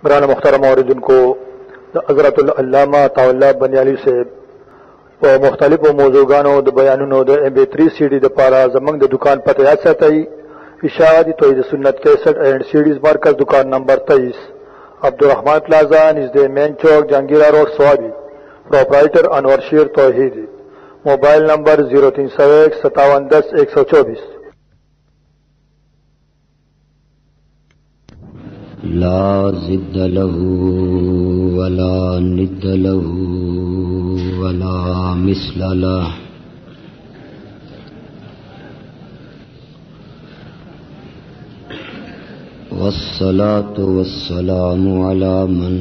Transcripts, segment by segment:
برانا محترم اوردن کو حضرت العلامہ طاولہ بنیالی سے په مختلفو موضوعګانو د بیانونو د MP3 CD د پاره زمنګ د دکان پته یاد ساتئ اشاعت توحید سنت 61 اینڈ سیڈیز مرکز دکان نمبر 23 عبدالرحمن پلازا نزد مین چوک جہانگیرہ روڈ سوابی پروپرائٹر انور شیر توحید موبائل نمبر 03015710 لا ضد له ولا ند له ولا مثل له والصلاة والسلام على من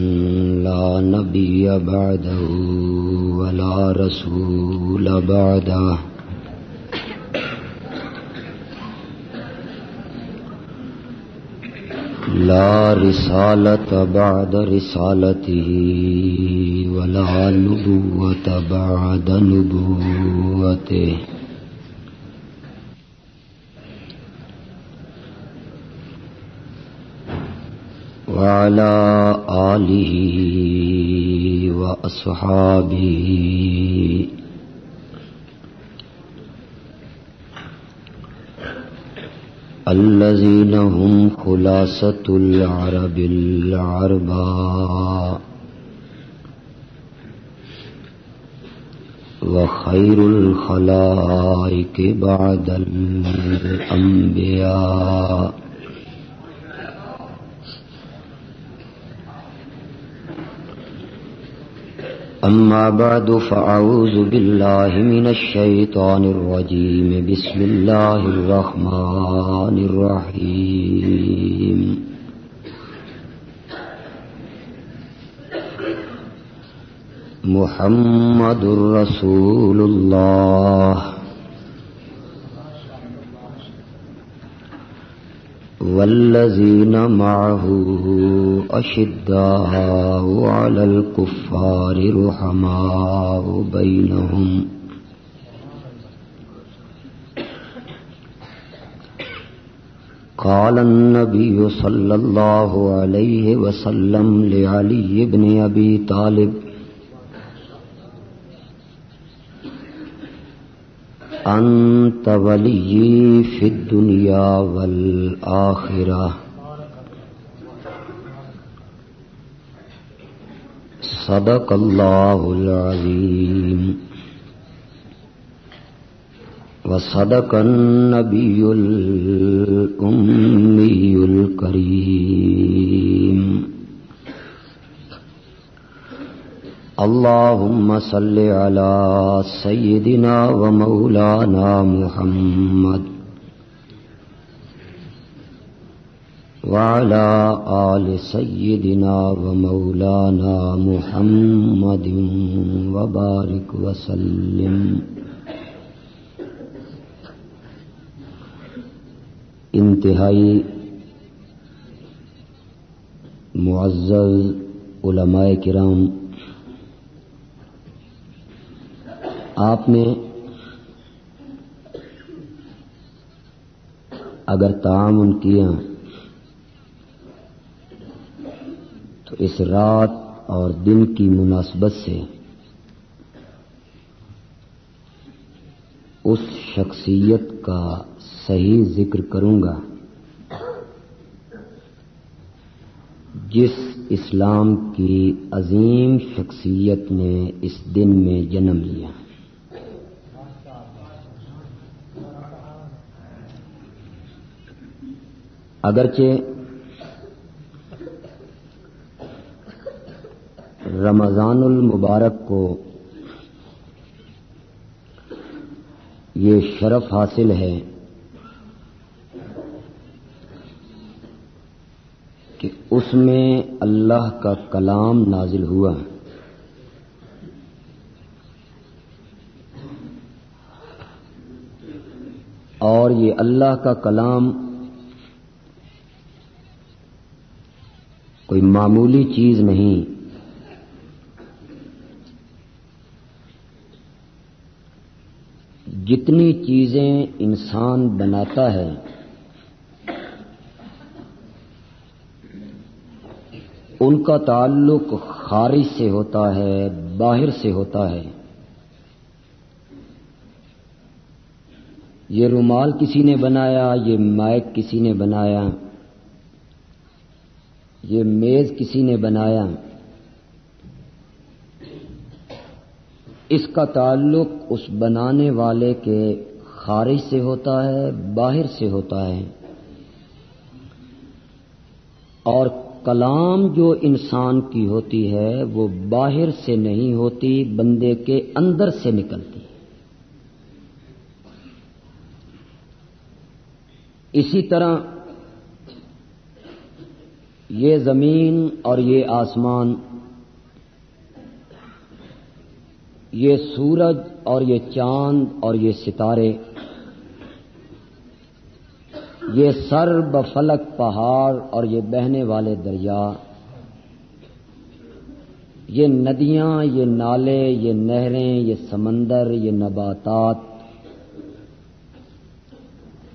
لا نبي بعده ولا رسول بعده لا رسالة بعد رسالته ولا نبوة بعد نبوته وعلى آله وأصحابه الذين هم خلاصة العرب العرباء وخير الخلائق بعد الأنبياء أما بعد فأعوذ بالله من الشيطان الرجيم بسم الله الرحمن الرحيم محمد رسول الله والذين معه أشداء على الكفار رحماء بينهم قال النبي صلى الله عليه وسلم لعلي بن أبي طالب أنت ولي في الدنيا والآخرة صدق الله العظيم وصدق النبي الأمي الكريم اللهم صل على سيدنا ومولانا محمد وعلى آل سيدنا ومولانا محمد وبارك وسلم انتہائی معزز علماء کرام، آپ نے اگر تعاون کیا تو اس رات اور دن کی مناسبت سے اس شخصیت کا صحیح ذکر کروں گا جس اسلام کی عظیم شخصیت نے اس دن میں جنم لیا۔ اگرچہ رمضان المبارک کو یہ شرف حاصل ہے کہ اس میں اللہ کا کلام نازل ہوا، اور یہ اللہ کا کلام کوئی معمولی چیز نہیں، جتنی چیزیں انسان بناتا ہے ان کا تعلق خارج سے ہوتا ہے، باہر سے ہوتا ہے۔ یہ رومال کسی نے بنایا، یہ مائک کسی نے بنایا، یہ میز کسی نے بنایا، اس کا تعلق اس بنانے والے کے خارج سے ہوتا ہے، باہر سے ہوتا ہے۔ اور کلام جو انسان کی ہوتی ہے وہ باہر سے نہیں ہوتی، بندے کے اندر سے نکلتی ہے۔ اسی طرح یہ زمین اور یہ آسمان، یہ سورج اور یہ چاند اور یہ ستارے، یہ سر بفلک پہاڑ اور یہ بہنے والے دریا، یہ ندیاں، یہ نالے، یہ نہریں، یہ سمندر، یہ نباتات،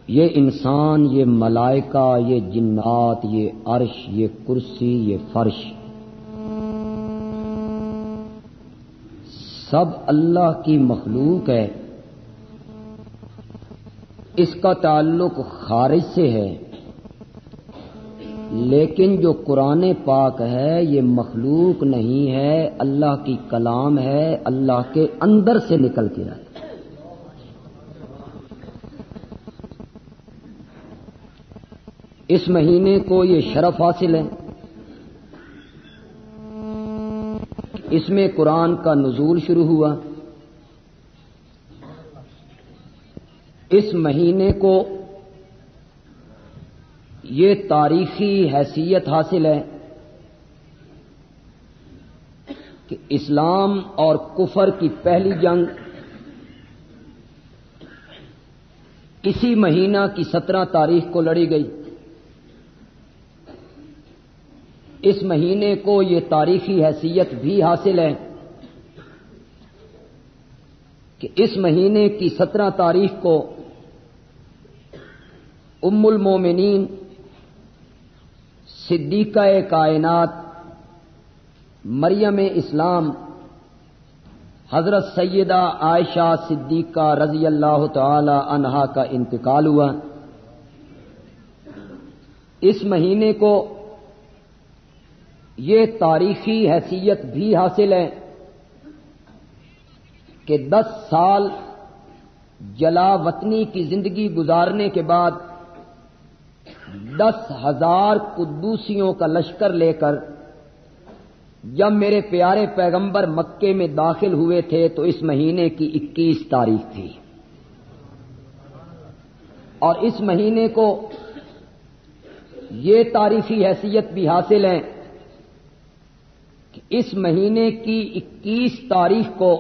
یہ انسان، یہ ملائکہ، یہ جنات، یہ عرش، یہ کرسی، یہ فرش، سب اللہ کی مخلوق ہے۔ اس کا تعلق خارج سے ہے، لیکن جو قرآن پاک ہے یہ مخلوق نہیں ہے، اللہ کی کلام ہے، اللہ کے اندر سے نکل کے آئے۔ اس مہینے کو یہ شرف حاصل ہے، اس میں قرآن کا نزول شروع ہوا۔ اس مہینے کو یہ تاریخی حیثیت حاصل ہے کہ اسلام اور کفر کی پہلی جنگ اسی مہینہ کی 17 تاریخ کو لڑی گئی۔ اس مہینے کو یہ تاریخی حیثیت بھی حاصل ہے کہ اس مہینے کی 17 تاریخ کو ام المومنین صدیقہ کائنات مریم اسلام حضرت سیدہ عائشہ صدیقہ رضی اللہ تعالی عنہا کا انتقال ہوا۔ اس مہینے کو یہ تاریخی حیثیت بھی حاصل ہے کہ 10 سال جلا وطنی کی زندگی گزارنے کے بعد 10,000 قدوسیوں کا لشکر لے کر جب میرے پیارے پیغمبر مکے میں داخل ہوئے تھے تو اس مہینے کی 21 تاریخ تھی، اور اس مہینے کو یہ تاریخی حیثیت بھی حاصل ہے کہ اس مہینے کی 21 تاریخ کو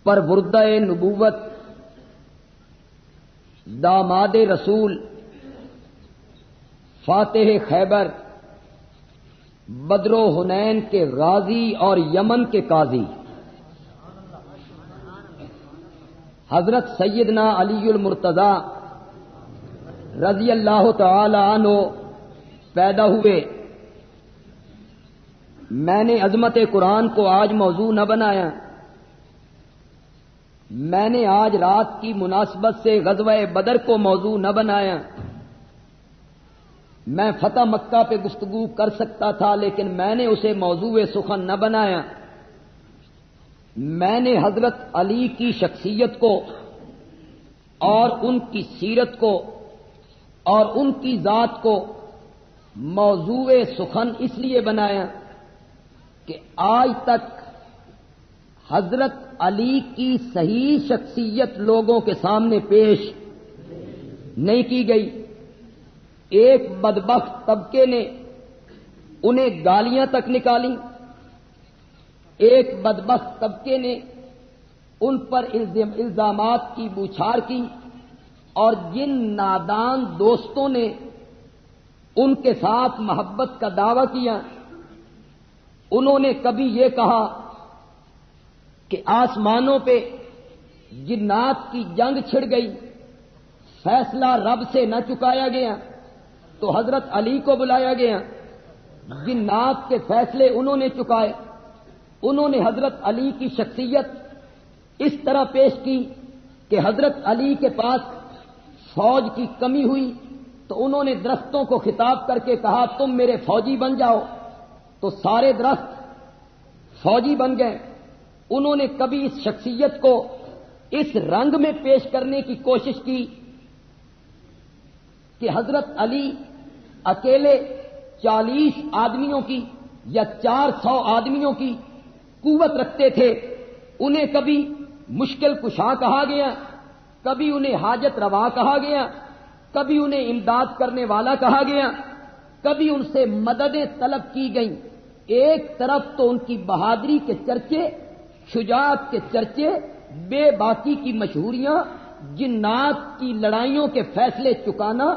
پروردہ نبوت داماد رسول فاتح خیبر بدر و حنین کے غازی اور یمن کے قاضی حضرت سیدنا علی المرتضی رضی اللہ تعالی عنہ پیدا ہوئے۔ میں نے عظمت قرآن کو آج موضوع نہ بنایا، میں نے آج رات کی مناسبت سے غزوہ بدر کو موضوع نہ بنایا۔ میں فتح مکہ پہ گفتگو کر سکتا تھا، لیکن میں نے اسے موضوع سخن نہ بنایا۔ میں نے حضرت علی کی شخصیت کو اور ان کی سیرت کو اور ان کی ذات کو موضوع سخن اس لیے بنایا کہ آج تک حضرت علی کی صحیح شخصیت لوگوں کے سامنے پیش نہیں کی گئی۔ ایک بدبخت طبقے نے انہیں گالیاں تک نکالی، ایک بدبخت طبقے نے ان پر الزامات کی بوچھار کی، اور جن نادان دوستوں نے ان کے ساتھ محبت کا دعویٰ کیا، انہوں نے کبھی یہ کہا کہ آسمانوں پہ جنات کی جنگ چھڑ گئی، فیصلہ رب سے نہ چکایا گیا، تو حضرت علی کو بلایا گیا، جنات کے فیصلے انہوں نے چکائے. انہوں نے حضرت علی کی شخصیت اس طرح پیش کی کہ حضرت علی کے پاس فوج کی کمی ہوئی تو انہوں نے درختوں کو خطاب کر کے کہا تم میرے فوجی بن جاؤ، تو سارے درخت فوجی بن گئے. انہوں نے کبھی اس شخصیت کو اس رنگ میں پیش کرنے کی کوشش کی کہ حضرت علی اکیلے 40 آدمیوں کی یا 400 آدمیوں کی قوت رکھتے تھے. انہیں کبھی مشکل کشا کہا گیا، کبھی انہیں حاجت روا کہا گیا، کبھی انہیں امداد کرنے والا کہا گیا، کبھی ان سے مددیں طلب کی گئیں. ایک طرف تو ان کی بہادری کے چرچے، شجاعت کے چرچے، بے باکی کی مشہوریاں، جنات کی لڑائیوں کے فیصلے چکانا،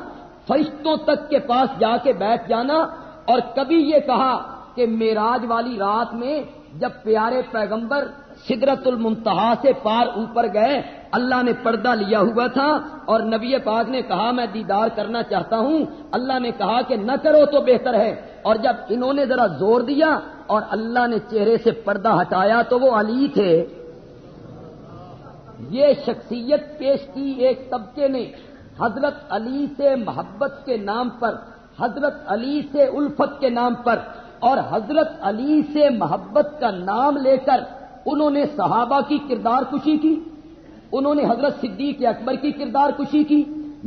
فرشتوں تک کے پاس جا کے بیٹھ جانا، اور کبھی یہ کہا کہ معراج والی رات میں جب پیارے پیغمبر سدرۃ المنتہا سے پار اوپر گئے، اللہ نے پردہ لیا ہوا تھا اور نبی پاک نے کہا میں دیدار کرنا چاہتا ہوں. اللہ نے کہا کہ نہ کرو تو بہتر ہے، اور جب انہوں نے ذرا زور دیا اور اللہ نے چہرے سے پردہ ہٹایا تو وہ علی تھے. یہ شخصیت پیش کی ایک طبقے نے حضرت علی سے محبت کے نام پر، حضرت علی سے الفت کے نام پر، اور حضرت علی سے محبت کا نام لے کر انہوں نے صحابہ کی کردار کشی کی، انہوں نے حضرت صدیق اکبر کی کردار کشی کی.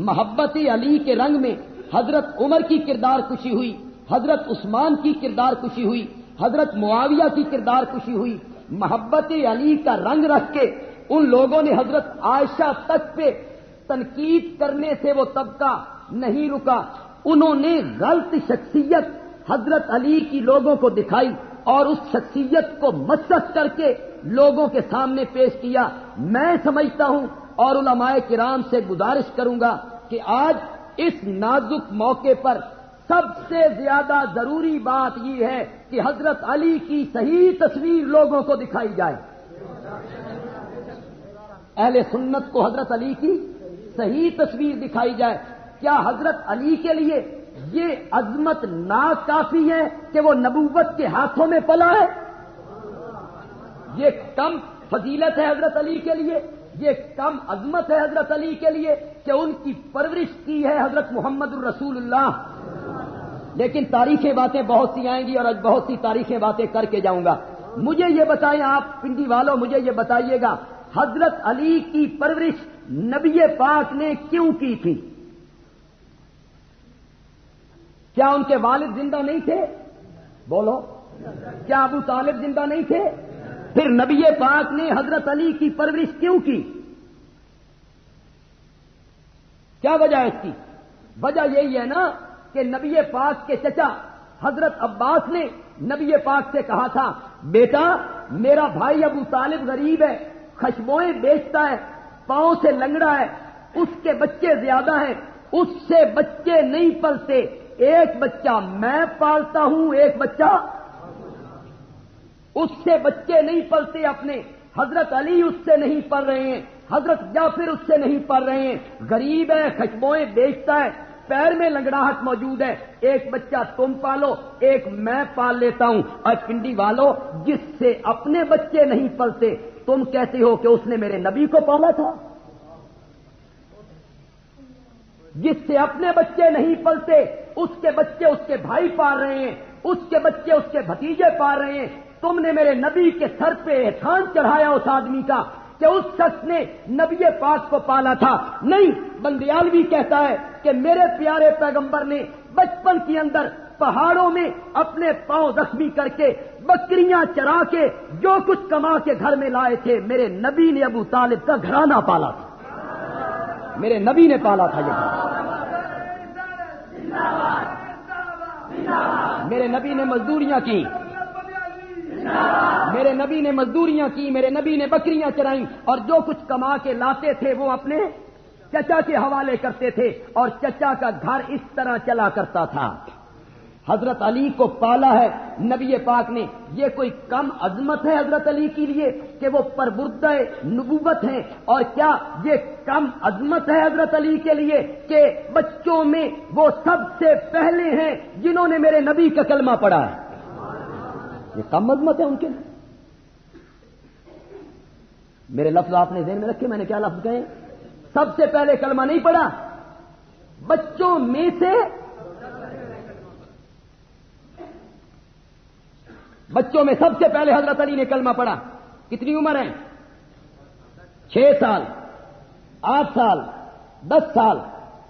محبت علی کے رنگ میں حضرت عمر کی کردار کشی ہوئی، حضرت عثمان کی کردار کشی ہوئی، حضرت معاویہ کی کردار کشی ہوئی. محبت علی کا رنگ رکھ کے ان لوگوں نے حضرت عائشہ تک پہ تنقید کرنے سے وہ طبقہ نہیں رکا. انہوں نے غلط شخصیت حضرت علی کی لوگوں کو دکھائی اور اس شخصیت کو مسخ کر کے لوگوں کے سامنے پیش کیا. میں سمجھتا ہوں اور علماء کرام سے گزارش کروں گا کہ آج اس نازک موقع پر سب سے زیادہ ضروری بات یہ ہے کہ حضرت علی کی صحیح تصویر لوگوں کو دکھائی جائے. اہل سنت کو حضرت علی کی صحیح تصویر دکھائی جائے. کیا حضرت علی کے لیے یہ عظمت ناکافی ہے کہ وہ نبوت کے ہاتھوں میں پلا ہے؟ یہ کم فضیلت ہے حضرت علی کے لیے، یہ کم عظمت ہے حضرت علی کے لیے کہ ان کی پرورش کی ہے حضرت محمد الرسول اللہ. لیکن تاریخی باتیں بہت سی آئیں گی اور آج بہت سی تاریخی باتیں کر کے جاؤں گا. مجھے یہ بتائیں آپ پنڈی والوں، مجھے یہ بتائیے گا حضرت علی کی پرورش نبی پاک نے کیوں کی تھی؟ کیا ان کے والد زندہ نہیں تھے؟ بولو. کیا ابو طالب زندہ نہیں تھے؟ پھر نبی پاک نے حضرت علی کی پرورش کیوں کی؟ کیا وجہ ہے اس کی؟ وجہ یہی ہے نا کہ نبی پاک کے چچا حضرت عباس نے نبی پاک سے کہا تھا بیٹا میرا بھائی ابو طالب غریب ہے، خشبوئیں بیچتا ہے، پاؤں سے لنگڑا ہے، اس کے بچے زیادہ ہیں، اس سے بچے نہیں پلتے، ایک بچہ میں پالتا ہوں، ایک بچہ اس سے بچے نہیں پلتے اپنے. حضرت علی اس سے نہیں پل رہے ہیں، حضرت جعفر اس سے نہیں پل رہے ہیں، غریب ہے، خشبوئیں بیچتا ہے، پیر میں لنگڑاہٹ موجود ہے، ایک بچہ تم پالو، ایک میں پال لیتا ہوں. اور پنڈی والو جس سے اپنے بچے نہیں پلتے تم کہتے ہو کہ اس نے میرے نبی کو پالا تھا؟ جس سے اپنے بچے نہیں پلتے اس کے بچے اس کے بھائی پال رہے ہیں، اس کے بچے اس کے بھتیجے پال رہے ہیں. تم نے میرے نبی کے سر پہ احسان چڑھایا اس آدمی کا کہ اس شخص نے نبی پاک کو پالا تھا. نہیں، بندیالوی کہتا ہے کہ میرے پیارے پیغمبر نے بچپن کے اندر پہاڑوں میں اپنے پاؤں زخمی کر کے بکریاں چرا کے جو کچھ کما کے گھر میں لائے تھے میرے نبی نے ابو طالب کا گھرانہ پالا تھا، میرے نبی نے پالا تھا یہ گھر. میرے نبی نے مزدوریاں کی، میرے نبی نے مزدوریاں کی، میرے نبی نے بکریاں چرائیں، اور جو کچھ کما کے لاتے تھے وہ اپنے چچا کے حوالے کرتے تھے، اور چچا کا گھر اس طرح چلا کرتا تھا. حضرت علی کو پالا ہے نبی پاک نے. یہ کوئی کم عظمت ہے حضرت علی کے لیے کہ وہ پربردہ نبوت ہیں؟ اور کیا یہ کم عظمت ہے حضرت علی کے لیے کہ بچوں میں وہ سب سے پہلے ہیں جنہوں نے میرے نبی کا کلمہ پڑھا ہے؟ یہ کم عظمت ہے ان کے لیے؟ میرے لفظ آپ نے ذہن میں رکھے، میں نے کیا لفظ کہے؟ سب سے پہلے کلمہ نہیں پڑھا، بچوں میں سے بچوں میں سب سے پہلے حضرت علی نے کلمہ پڑھا. کتنی عمر ہے؟ 6 سال، 8 سال، 10 سال.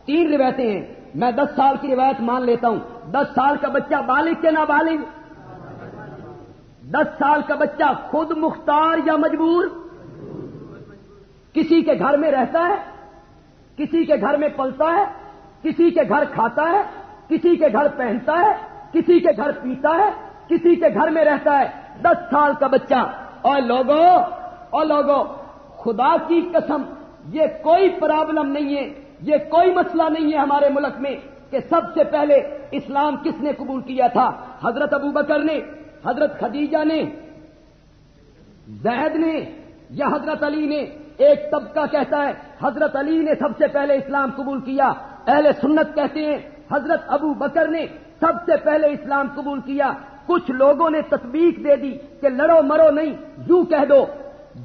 3 روایتیں ہیں، میں 10 سال کی روایت مان لیتا ہوں. 10 سال کا بچہ بالغ کے نابالغ؟ 10 سال کا بچہ خود مختار یا مجبور؟ کسی کے گھر میں رہتا ہے، کسی کے گھر میں پلتا ہے، کسی کے گھر کھاتا ہے، کسی کے گھر پہنتا ہے، کسی کے گھر پیتا ہے، کسی کے گھر میں رہتا ہے. 10 سال کا بچہ. اور لوگوں خدا کی قسم یہ کوئی پرابلم نہیں ہے، یہ کوئی مسئلہ نہیں ہے ہمارے ملک میں کہ سب سے پہلے اسلام کس نے قبول کیا تھا، حضرت ابو بکر نے، حضرت خدیجہ نے، زید نے یا حضرت علی نے؟ ایک طبقہ کہتا ہے حضرت علی نے سب سے پہلے اسلام قبول کیا. اہل سنت کہتے ہیں حضرت ابو بکر نے سب سے پہلے اسلام قبول کیا. کچھ لوگوں نے تطبیق دے دی کہ لڑو مرو نہیں، یوں کہہ دو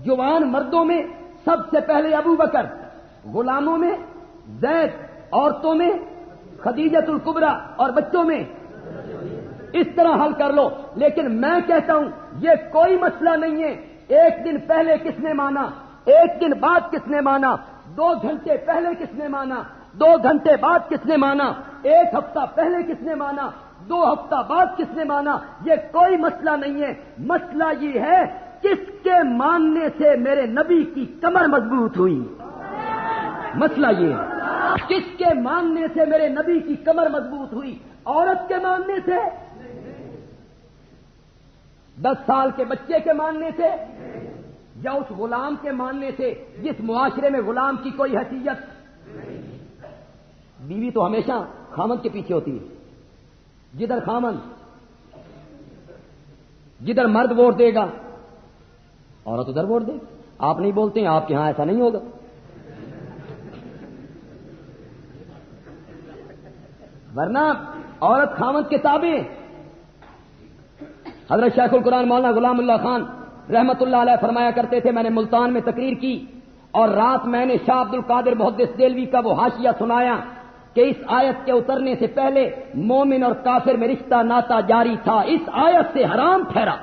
جوان مردوں میں سب سے پہلے ابو بکر، غلاموں میں زید، عورتوں میں خدیجۃ الکبریٰ اور بچوں میں. اس طرح حل کر لو. لیکن میں کہتا ہوں یہ کوئی مسئلہ نہیں ہے. 1 دن پہلے کس نے مانا، 1 دن بعد کس نے مانا، 2 گھنٹے پہلے کس نے مانا، 2 گھنٹے بعد کس نے مانا، 1 ہفتہ پہلے کس نے مانا، 2 ہفتہ بعد کس نے مانا، یہ کوئی مسئلہ نہیں ہے. مسئلہ یہ ہے کس کے ماننے سے میرے نبی کی کمر مضبوط ہوئی. مسئلہ یہ ہے کس کے ماننے سے میرے نبی کی کمر مضبوط ہوئی. عورت کے ماننے سے، 10 سال کے بچے کے ماننے سے، یا اس غلام کے ماننے سے جس معاشرے میں غلام کی کوئی حیثیت؟ بیوی تو ہمیشہ خامند کے پیچھے ہوتی ہے. جدھر خامند، جدھر مرد ووٹ دے گا عورت ادھر ووٹ دے. آپ نہیں بولتے ہیں، آپ کے ہاں ایسا نہیں ہوگا. ورنہ عورت خامند کے تابع. حضرت شیخ القرآن مولانا غلام اللہ خان رحمت اللہ علیہ فرمایا کرتے تھے، میں نے ملتان میں تقریر کی اور رات میں نے شاہ عبد القادر محدث دہلوی کا وہ حاشیہ سنایا کہ اس آیت کے اترنے سے پہلے مومن اور کافر میں رشتہ ناتا جاری تھا، اس آیت سے حرام ٹھہرا.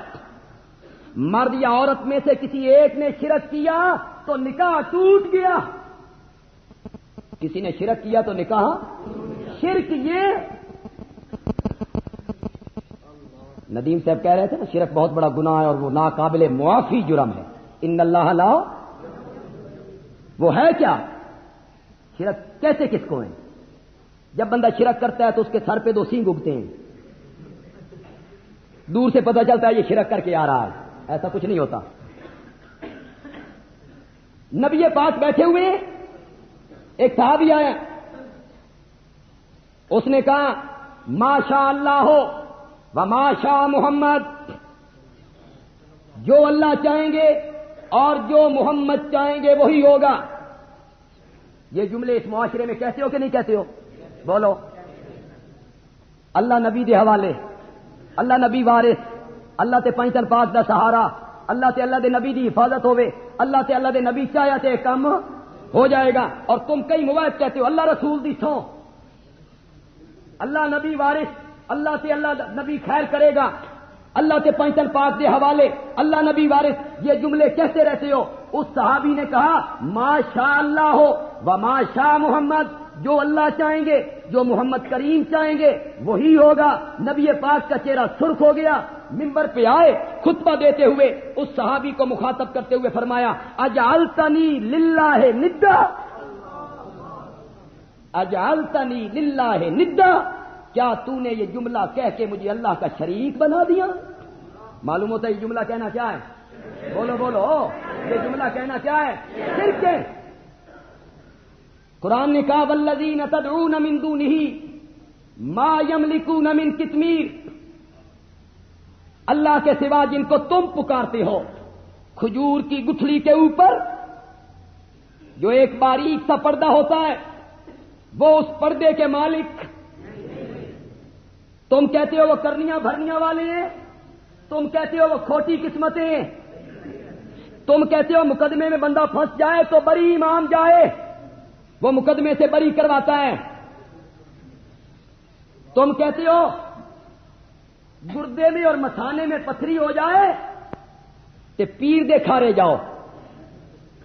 مرد یا عورت میں سے کسی ایک نے شرک کیا تو نکاح ٹوٹ گیا. کسی نے شرک کیا تو نکاح. شرک یہ ندیم صاحب کہہ رہے تھے نا، شرک بہت بڑا گناہ ہے اور وہ ناقابل معافی جرم ہے. ان اللہ لا، وہ ہے کیا؟ شرک کہتے کس کو ہیں؟ جب بندہ شرک کرتا ہے تو اس کے سر پہ 2 سینگ اگتے ہیں، دور سے پتہ چلتا ہے یہ شرک کر کے آ رہا ہے. ایسا کچھ نہیں ہوتا. نبی پاک بیٹھے ہوئے، ایک صحابی آیا، اس نے کہا ماشاء اللہ ہو و ماشاء محمد، جو اللہ چاہیں گے اور جو محمد چاہیں گے وہی ہوگا. یہ جملے اس معاشرے میں کہتے ہو کہ نہیں کہتے ہو؟ بولو. اللہ نبی دے حوالے، اللہ نبی وارث، اللہ تے پنجتن پاک دا سہارا، اللہ تے اللہ دے نبی دی حفاظت ہوے، اللہ تے اللہ دے نبی چاہیا تے کم ہو جائے گا. اور تم کئی مواد کہتے ہو اللہ رسول دی سو، اللہ نبی وارث، اللہ تے اللہ نبی خیر کرے گا، اللہ کے پنجتن پاک دے حوالے، اللہ نبی وارث، یہ جملے کہتے رہتے ہو. اس صحابی نے کہا ماشاء اللہ ہو و ماشاء محمد، جو اللہ چاہیں گے، جو محمد کریم چاہیں گے وہی ہوگا. نبی پاک کا چہرہ سرخ ہو گیا، منبر پہ آئے خطبہ دیتے ہوئے اس صحابی کو مخاطب کرتے ہوئے فرمایا اجعلتنی للہ ندا، اجعلتنی للہ ندا، کیا تو نے یہ جملہ کہہ کے مجھے اللہ کا شریک بنا دیا؟ معلوم ہوتا ہے یہ جملہ کہنا کیا ہے؟ بولو بولو، یہ جملہ کہنا کیا ہے؟ شرک ہے. قرآن نے کہا والذین تدعون من دونہ، ما یملکون من قطمیر، اللہ کے سوا جن کو تم پکارتے ہو، کھجور کی گٹھلی کے اوپر جو ایک باریک سا پردہ ہوتا ہے، وہ اس پردے کے مالک تم کہتے ہو وہ کرنیاں بھرنیاں والے ہیں، تم کہتے ہو وہ کھوٹی قسمتیں ہیں، تم کہتے ہو مقدمے میں بندہ پھنس جائے تو بری امام جائے، وہ مقدمے سے بری کرواتا ہے، تم کہتے ہو گردے میں اور مثانے میں پتھری ہو جائے تے پیر دے کھارے جاؤ،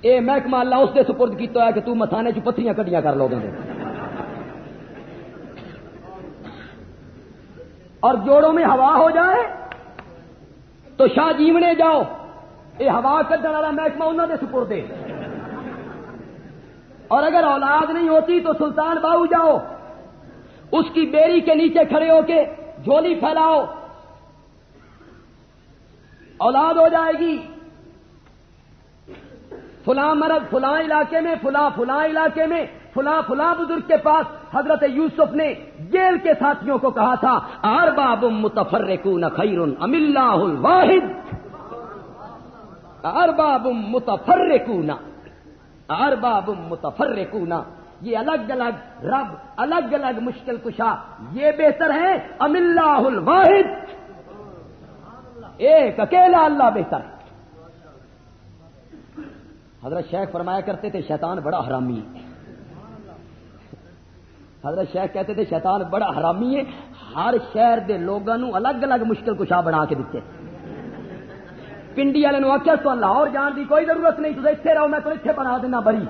اے محکمہ اللہ اس دے سپرد کیتا ہے کہ تو مثانے چ پتھریاں کڈیاں کر لو گے، اور جوڑوں میں ہوا ہو جائے تو شاہ جیونے جاؤ، اے ہوا کڈن والا محکمہ انہاں دے سپرد ہے، اور اگر اولاد نہیں ہوتی تو سلطان باہو جاؤ، اس کی بیری کے نیچے کھڑے ہو کے جھولی پھیلاؤ، اولاد ہو جائے گی، فلاں مرض فلاں علاقے میں، فلاں علاقے میں، فلاں بزرگ کے پاس حضرت یوسف نے جیل کے ساتھیوں کو کہا تھا ارباب متفرقون خیر ام اللہ الواحد، ارباب متفرقون، یہ الگ الگ رب، الگ الگ مشکل کشا، یہ بہتر ہے ام اللہ الواحد، ایک اکیلا اللہ بہتر ہے۔ حضرت شیخ فرمایا کرتے تھے شیطان بڑا حرامی ہے، حضرت شیخ کہتے تھے شیطان بڑا حرامی ہے، ہر شہر دے لوگوں الگ الگ مشکل کشا بنا کے دیتے، پنڈی والے آخیا تو لاہور جان دی کوئی ضرورت نہیں، تو اتنے رہو، میں تو اتنے بنا دینا بری،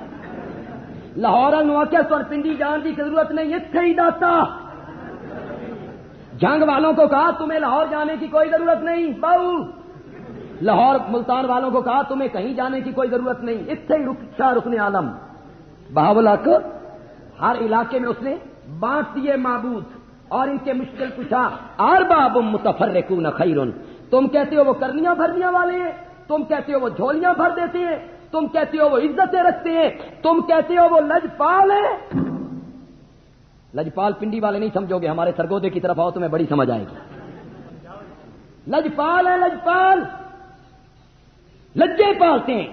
لاہور والوں آخیا تو پنڈی جان دی ضرورت نہیں، اتنے ہی داتا، جنگ والوں کو کہا تمہیں لاہور جانے کی کوئی ضرورت نہیں باؤ، لاہور ملتان والوں کو کہا تمہیں کہیں جانے کی کوئی ضرورت نہیں، اتنے ہی شاہ رکن عالم بہاولک، ہر علاقے میں اس نے بانٹ دیے معبود اور ان کے مشکل کشا، ارباب متفرقون خیر، تم کہتے ہو وہ کرنیاں بھرنیاں والے ہیں، تم کہتے ہو وہ جھولیاں بھر دیتے ہیں، تم کہتے ہو وہ عزتیں رکھتے ہیں، تم کہتے ہو وہ لجپال ہیں، لجپال پنڈی والے نہیں سمجھو گے، ہمارے سرگودے کی طرف آؤ تمہیں بڑی سمجھ آئے گی، لجپال ہے، لجپال لجے پالتے ہیں،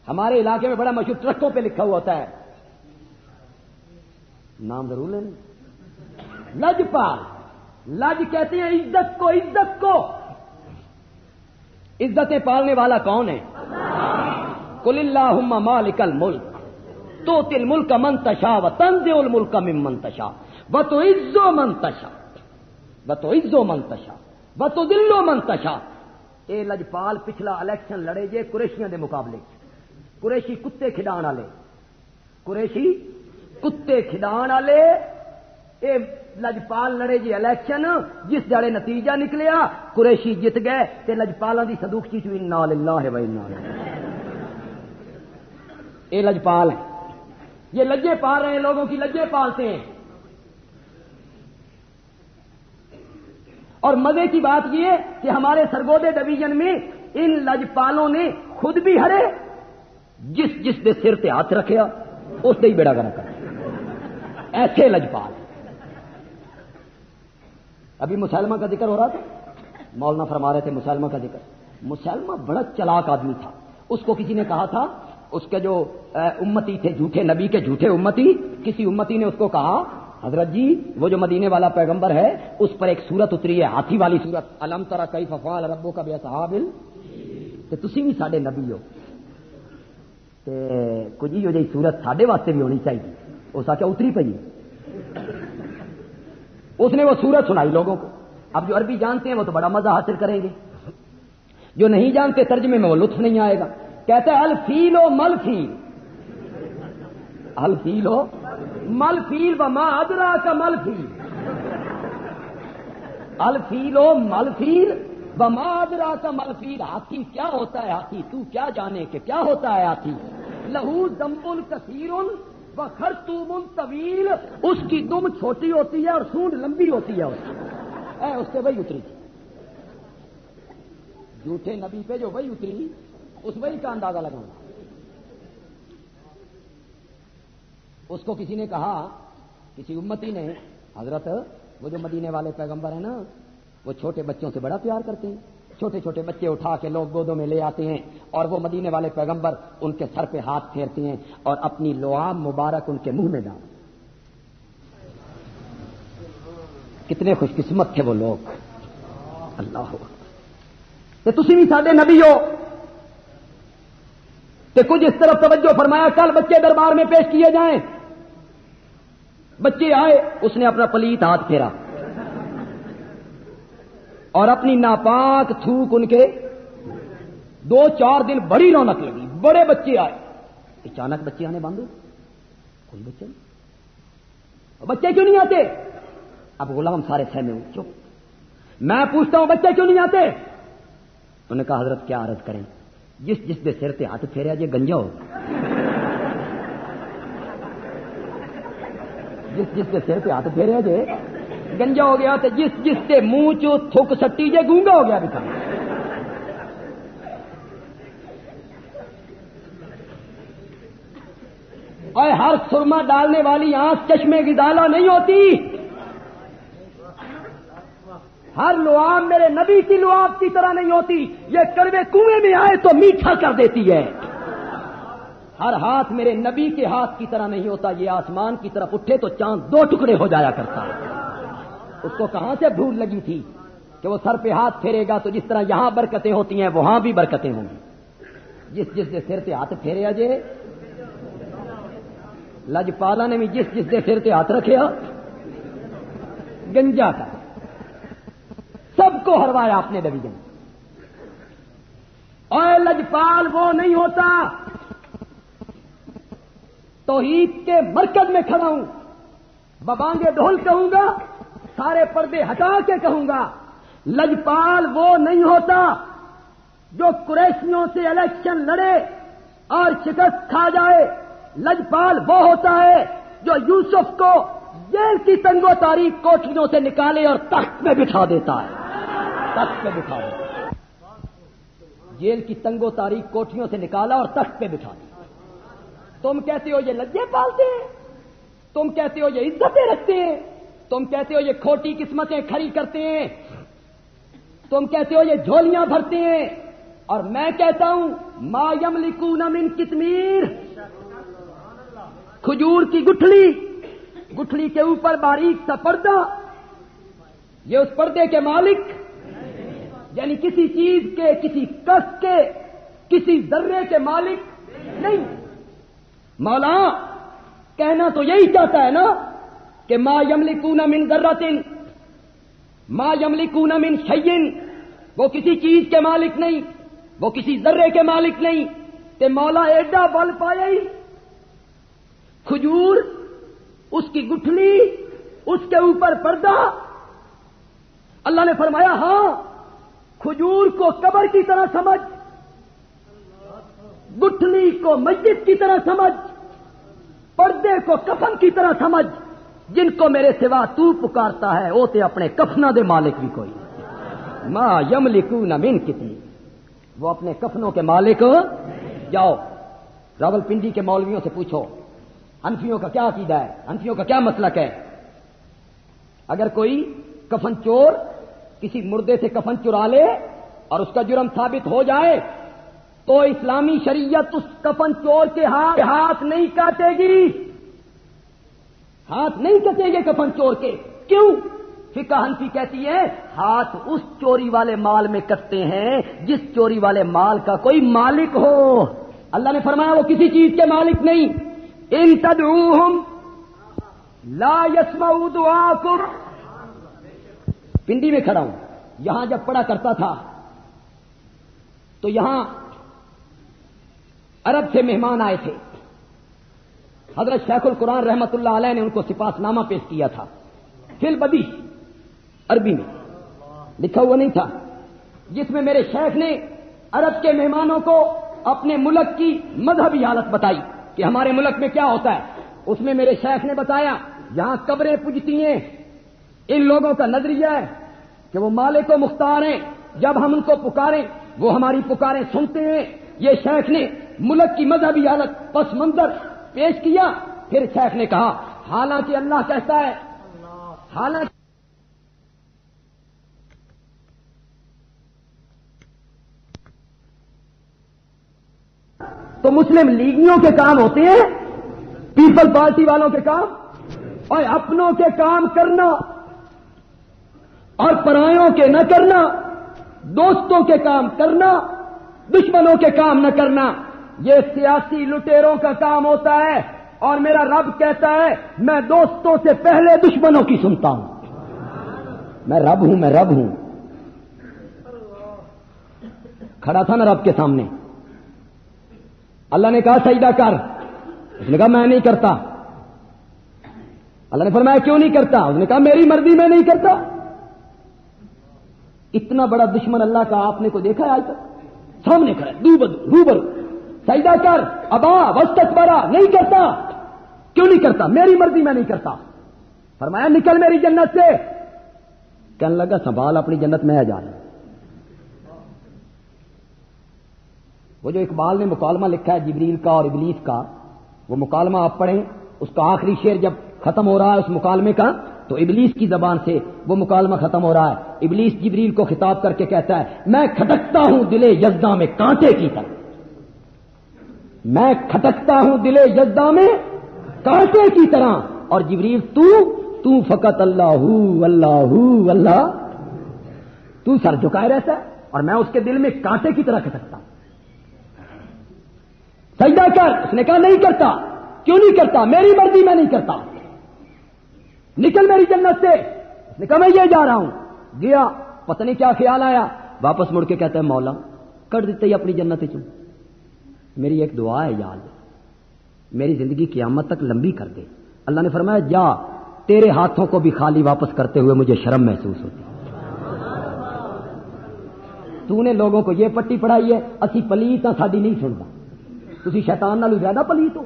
ہمارے علاقے میں بڑا مشہور ٹرکوں پہ لکھا ہوا ہوتا ہے، نام ضرور لینا، لجپال، لج کہتے ہیں عزت کو، عزت کو، عزتیں پالنے والا کون ہے؟ قل اللہم مالک الملک تؤتی الملک من تشاء وتنزع الملک ممن تشاء وتعز من تشاء وتذل من تشاء، اے لجپال پچھلا الیکشن لڑے جے قریشیاں دے مقابلے، قریشی کتے کھڈان والے، قریشی کتے کھڈان والے، اے لجپال لڑے جی الیکشن، جس جڑے نتیجہ نکلیا قریشی جت گئے تے لجپالاں دی صدوقچی چ انا للہ و انا الیہ، اے لجپال ہیں، یہ لجے پال رہے ہیں، لوگوں کی لجے پالتے ہیں، اور مزے کی بات یہ ہے کہ ہمارے سرگودے ڈویژن میں ان لجپالوں نے خود بھی ہرے، جس دے سر تے ہاتھ رکھیا اس دے ہی بیڑا گرک کر، ایسے لجپال۔ ابھی مسلمہ کا ذکر ہو رہا تھا، مولانا فرما رہے تھے مسلمہ کا ذکر، مسلمہ بڑا چلاک آدمی تھا، اس کو کسی نے کہا تھا، اس کے جو امتی تھے، جھوٹے نبی کے جھوٹے امتی، کسی امتی نے اس کو کہا حضرت جی وہ جو مدینے والا پیغمبر ہے اس پر ایک سورت اتری ہے، ہاتھی والی سورت، الم تری کیف فعل ربک باصحاب تے تسی بھی ساڈے نبی ہو تے کچھ ہی جی سورت ساڈے واسطے بھی ہونی چاہیے، اس آخیا اتری پئی، اس نے وہ سورت سنائی لوگوں کو، اب جو عربی جانتے ہیں وہ تو بڑا مزہ حاصل کریں گے، جو نہیں جانتے ترجمے میں وہ لطف نہیں آئے گا، کہتا ہے الفیل و مل فیل، الفیل و مل فیل وما ادراک مل فیل، الفیل و مل فیل وما ادراک مل فیل، ہاتھی کیا ہوتا ہے، ہاتھی تو کیا جانے کہ کیا ہوتا ہے ہاتھی، لہو ذنب کثیر وخرطوم طویل، اس کی دم چھوٹی ہوتی ہے اور سونڈ لمبی ہوتی ہے، اس سے وہی اتری تھی، جھوٹے نبی پہ جو وہی اتری اس وہی کا اندازہ لگانا۔ اس کو کسی نے کہا، کسی امتی نے حضرت وہ جو مدینے والے پیغمبر ہیں نا، وہ چھوٹے بچوں سے بڑا پیار کرتے ہیں. چھوٹے چھوٹے بچے اٹھا کے لوگ گودوں میں لے آتے ہیں اور وہ مدینے والے پیغمبر ان کے سر پہ ہاتھ پھیرتے ہیں اور اپنی لعاب مبارک ان کے منہ میں ڈالتے. کتنے خوش قسمت تھے وہ لوگ. اللہ تے تسی بھی ساڈے نبی ہو کہ کچھ اس طرف توجہ فرمایا. کل بچے دربار میں پیش کیے جائیں. بچے آئے، اس نے اپنا پلیت ہاتھ پھیرا اور اپنی ناپاک تھوک ان کے 2-4 دن بڑی رونق لگی. بڑے بچے آئے. اچانک بچے آنے بند. کوئی بچے نہیں. بچے کیوں نہیں آتے؟ اب غلام سارے سہمے ہوئے. چپ. میں پوچھتا ہوں بچے کیوں نہیں آتے؟ انہوں نے کہا حضرت کیا عرض کریں، جس جس دے سر تے ہاتھ پھیریا جے گنجا ہو. جس جس دے سر تے ہاتھ پھیریا جے گنجا ہو گیا، تے جس جس کے منہ چو تھک سٹی جے گونگا ہو گیا. بتا اور ہر سرما ڈالنے والی آنکھ چشمے کی ڈالا نہیں ہوتی. ہر لعاب میرے نبی کی لعاب کی طرح نہیں ہوتی. یہ کڑوے کنویں میں آئے تو میٹھا کر دیتی ہے. ہر ہاتھ میرے نبی کے ہاتھ کی طرح نہیں ہوتا. یہ آسمان کی طرف اٹھے تو چاند 2 ٹکڑے ہو جایا کرتا ہے. اس کو کہاں سے بھول لگی تھی کہ وہ سر پہ ہاتھ پھیرے گا تو جس طرح یہاں برکتیں ہوتی ہیں وہاں بھی برکتیں ہوں گی. جس جس دے سر پہ ہاتھ پھیرے اجے لجپالا نے بھی جس جس دے سر پہ ہاتھ رکھے گنجا کا سب کو ہروایا اپنے ڈویژن. اور لجپال وہ نہیں ہوتا. توحید کے مرکز میں کھڑا ہوں، ببانگے ڈھول کہوں گا، سارے پردے ہٹا کے کہوں گا. لجپال وہ نہیں ہوتا جو قریشیوں سے الیکشن لڑے اور شکست کھا جائے. لجپال وہ ہوتا ہے جو یوسف کو جیل کی تنگو تاریک کوٹھریوں سے نکالے اور تخت میں بٹھا دیتا ہے. تخت پہ بٹھا دیا. جیل کی تنگو تاریک کوٹھیوں سے نکالا اور تخت پہ بٹھا دیا. تم کہتے ہو یہ لجے پالتے ہیں، تم کہتے ہو یہ عزتیں رکھتے ہیں، تم کہتے ہو یہ کھوٹی قسمتیں کھڑی کرتے ہیں، تم کہتے ہو یہ جھولیاں بھرتے ہیں. اور میں کہتا ہوں ما یملکون من قطمیر، کھجور کی گٹھلی کے اوپر باریک سا پردہ، یہ اس پردے کے مالک یعنی کسی چیز کے، کسی کس کے، کسی ذرے کے مالک نہیں. مولا کہنا تو یہی چاہتا ہے نا کہ ما یملکون من ذرۃ، ما یملکون من شیء، وہ کسی چیز کے مالک نہیں، وہ کسی ذرے کے مالک نہیں. تے مولا ایڈا بل پایا ہی کھجور، اس کی گٹھلی، اس کے اوپر پردہ. اللہ نے فرمایا ہاں کھجور کو قبر کی طرح سمجھ، گٹھلی کو مسجد کی طرح سمجھ، پردے کو کفن کی طرح سمجھ. جن کو میرے سوا تو پکارتا ہے وہ تے اپنے کفنا دے مالک بھی کوئی. ما یملکون من قطمیر، وہ اپنے کفنوں کے مالک. جاؤ راول پنڈی کے مولویوں سے پوچھو حنفیوں کا کیا عقیدہ ہے، حنفیوں کا کیا مسلک ہے. اگر کوئی کفن چور کسی مردے سے کفن چرا لے اور اس کا جرم ثابت ہو جائے تو اسلامی شریعت اس کفن چور کے ہاتھ نہیں کاٹے گی. ہاتھ نہیں کٹے گے کفن چور کے. کیوں؟ فقہ حنفی کہتی ہے ہاتھ اس چوری والے مال میں کٹتے ہیں جس چوری والے مال کا کوئی مالک ہو. اللہ نے فرمایا وہ کسی چیز کے مالک نہیں. ان تدعوہم لا يسمعوا دعاءکم. پنڈی میں کھڑا ہوں، یہاں جب پڑھا کرتا تھا تو یہاں عرب سے مہمان آئے تھے. حضرت شیخ القرآن رحمت اللہ علیہ نے ان کو سپاس نامہ پیش کیا تھا. فی البدیع عربی میں لکھا ہوا نہیں تھا، جس میں میرے شیخ نے عرب کے مہمانوں کو اپنے ملک کی مذہبی حالت بتائی کہ ہمارے ملک میں کیا ہوتا ہے. اس میں میرے شیخ نے بتایا یہاں قبریں پوجتی ہیں. ان لوگوں کا نظریہ ہے کہ وہ مالک و مختار ہیں، جب ہم ان کو پکاریں وہ ہماری پکاریں سنتے ہیں. یہ شیخ نے ملک کی مذہبی حالت پس منظر پیش کیا. پھر شیخ نے کہا حالانکہ اللہ کہتا ہے حالانکہ تو مسلم لیگیوں کے کام ہوتے ہیں، پیپل پارٹی والوں کے کام، اور اپنوں کے کام کرنا اور پرایوں کے نہ کرنا، دوستوں کے کام کرنا، دشمنوں کے کام نہ کرنا، یہ سیاسی لٹیروں کا کام ہوتا ہے۔ اور میرا رب کہتا ہے میں دوستوں سے پہلے دشمنوں کی سنتا ہوں۔ میں رب ہوں، میں رب ہوں۔ کھڑا تھا نا رب کے سامنے، اللہ نے کہا سجدہ کر، اس نے کہا میں نہیں کرتا۔ اللہ نے فرمایا کیوں نہیں کرتا؟ اس نے کہا میری مرضی میں نہیں کرتا۔ اتنا بڑا دشمن اللہ کا آپ نے کو دیکھا ہے آج تک؟ سامنے کھڑا روبرو، سجدہ کر، ابا واستکبر، نہیں کرتا۔ کیوں نہیں کرتا؟ میری مرضی میں نہیں کرتا۔ فرمایا نکل میری جنت سے۔ کہنے لگا سنبھال اپنی جنت میں جا رہا۔ وہ جو اقبال نے مکالمہ لکھا ہے جبریل کا اور ابلیس کا، وہ مکالمہ آپ پڑھیں، اس کا آخری شعر جب ختم ہو رہا ہے اس مکالمے کا، تو ابلیس کی زبان سے وہ مکالمہ ختم ہو رہا ہے۔ ابلیس جبریل کو خطاب کر کے کہتا ہے میں کھٹکتا ہوں دل یزداں میں کانٹے کی طرح، میں کھٹکتا ہوں دل یزداں میں کانٹے کی طرح، اور جبریل تو فقط اللہ اللہ اللہ، تو سر جھکائے رہتا ہے اور میں اس کے دل میں کانٹے کی طرح کھٹکتا ہوں۔ سجدہ کر، اس نے کہا نہیں کرتا۔ کیوں نہیں کرتا؟ میری مرضی میں نہیں کرتا۔ نکل میری جنت سے۔ اس نے کہا میں یہ جا رہا ہوں۔ گیا، پتہ نہیں کیا خیال آیا، واپس مڑ کے کہتا ہے مولا کر دیتے ہی اپنی جنت چوں، میری ایک دعا ہے یا اللہ میری زندگی قیامت تک لمبی کر دے۔ اللہ نے فرمایا جا، تیرے ہاتھوں کو بھی خالی واپس کرتے ہوئے مجھے شرم محسوس ہوتی۔ تو نے لوگوں کو یہ پٹی پڑھائی ہے اسی پلیت ہاں، ساڈی نہیں سنتا، تسی شیطان نالوں زیادہ پلیت ہو۔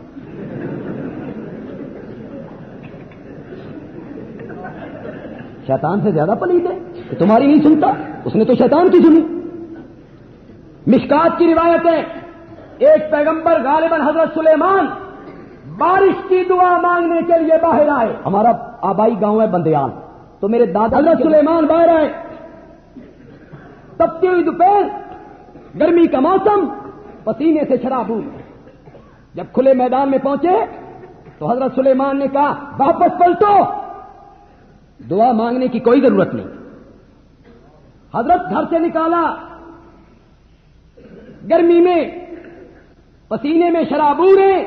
شیطان سے زیادہ پلیت ہے کہ تمہاری نہیں سنتا، اس نے تو شیطان کی سنی۔ مشکات کی روایت ہے ایک پیغمبر غالباً حضرت سلیمان بارش کی دعا مانگنے کے لیے باہر آئے۔ ہمارا آبائی گاؤں ہے بندیال، تو میرے دادا حضرت سلیمان باہر آئے، تپتی ہوئی دوپہر، گرمی کا موسم، پسینے سے شرابور۔ جب کھلے میدان میں پہنچے تو حضرت سلیمان نے کہا واپس پلٹو، دعا مانگنے کی کوئی ضرورت نہیں۔ حضرت گھر سے نکالا، گرمی میں پسینے میں شرابور ہیں،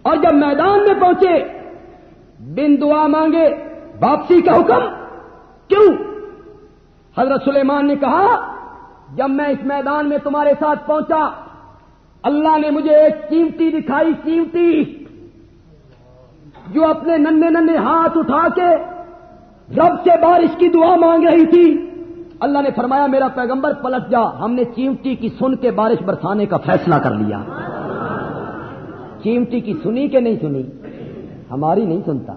اور جب میدان میں پہنچے بن دعا مانگے واپسی کا حکم کیوں؟ حضرت سلیمان نے کہا جب میں اس میدان میں تمہارے ساتھ پہنچا اللہ نے مجھے ایک چیمٹی دکھائی، چیمٹی جو اپنے ننھے ننھے ہاتھ اٹھا کے رب سے بارش کی دعا مانگ رہی تھی۔ اللہ نے فرمایا میرا پیغمبر پلٹ جا، ہم نے چیمٹی کی سن کے بارش برسانے کا فیصلہ کر لیا۔ چیمٹی کی سنی کہ نہیں سنی؟ ہماری نہیں سنتا،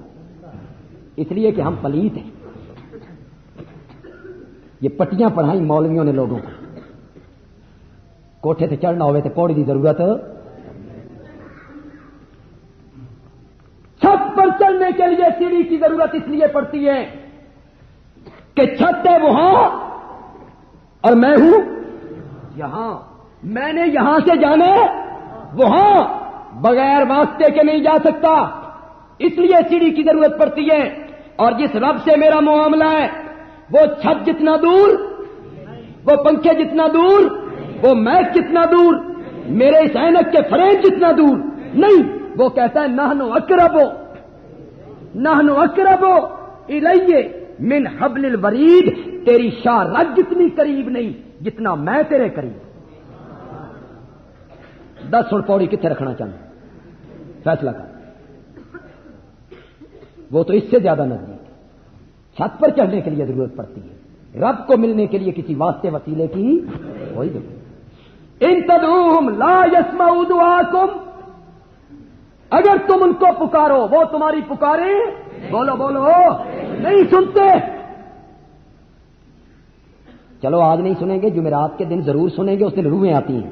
اس لیے کہ ہم پلیت ہیں۔ یہ پٹیاں پڑھائیں مولویوں نے لوگوں کو، کوٹھے سے چڑھنا ہوئے تو پوڑی کی ضرورت، چھت پر چڑھنے کے لیے سیڑھی کی ضرورت اس لیے پڑتی ہے کہ چھت ہے وہاں اور میں ہوں یہاں، میں نے یہاں سے جانا وہاں، بغیر واسطے کے نہیں جا سکتا، اس لیے سیڑھی کی ضرورت پڑتی ہے۔ اور جس رب سے میرا معاملہ ہے وہ چھت جتنا دور، وہ پنکھے جتنا دور، وہ میک جتنا دور، میرے اس عینک کے فریم جتنا دور نہیں، وہ کہتا ہے نحن اقرب الیہ من حبل الورید، تیری شاہ رگ جتنی قریب نہیں جتنا میں تیرے قریب۔ 10 اور پوڑی کتنے رکھنا چاہتا فیصلہ کر، وہ تو اس سے زیادہ نزدیک۔ چھت پر چڑھنے کے لیے ضرورت پڑتی ہے، رب کو ملنے کے لیے کسی واسطے وسیلے کی کوئی ضرورت۔ ان تدعوہم لا یسمعوا دعاکم، اگر تم ان کو پکارو وہ تمہاری پکارے بولو بولو نہیں سنتے۔ چلو آج نہیں سنیں گے، جمعرات کے دن ضرور سنیں گے، اس دن روحیں آتی ہیں۔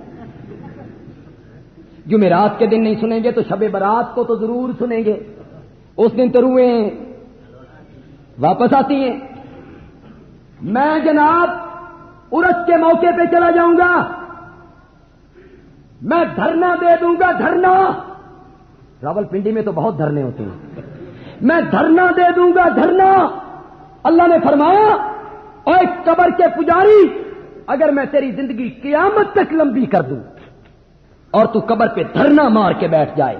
جمعرات کے دن نہیں سنیں گے تو شب برات کو تو ضرور سنیں گے، اس دن تو روحیں واپس آتی ہیں. میں جناب عرس کے موقع پہ چلا جاؤں گا, میں دھرنا دے دوں گا, دھرنا. راولپنڈی میں تو بہت دھرنے ہوتے ہیں. میں دھرنا دے دوں گا, دھرنا. اللہ نے فرمایا اوے قبر کے پجاری, اگر میں تیری زندگی قیامت تک لمبی کر دوں اور تو قبر پہ دھرنا مار کے بیٹھ جائے,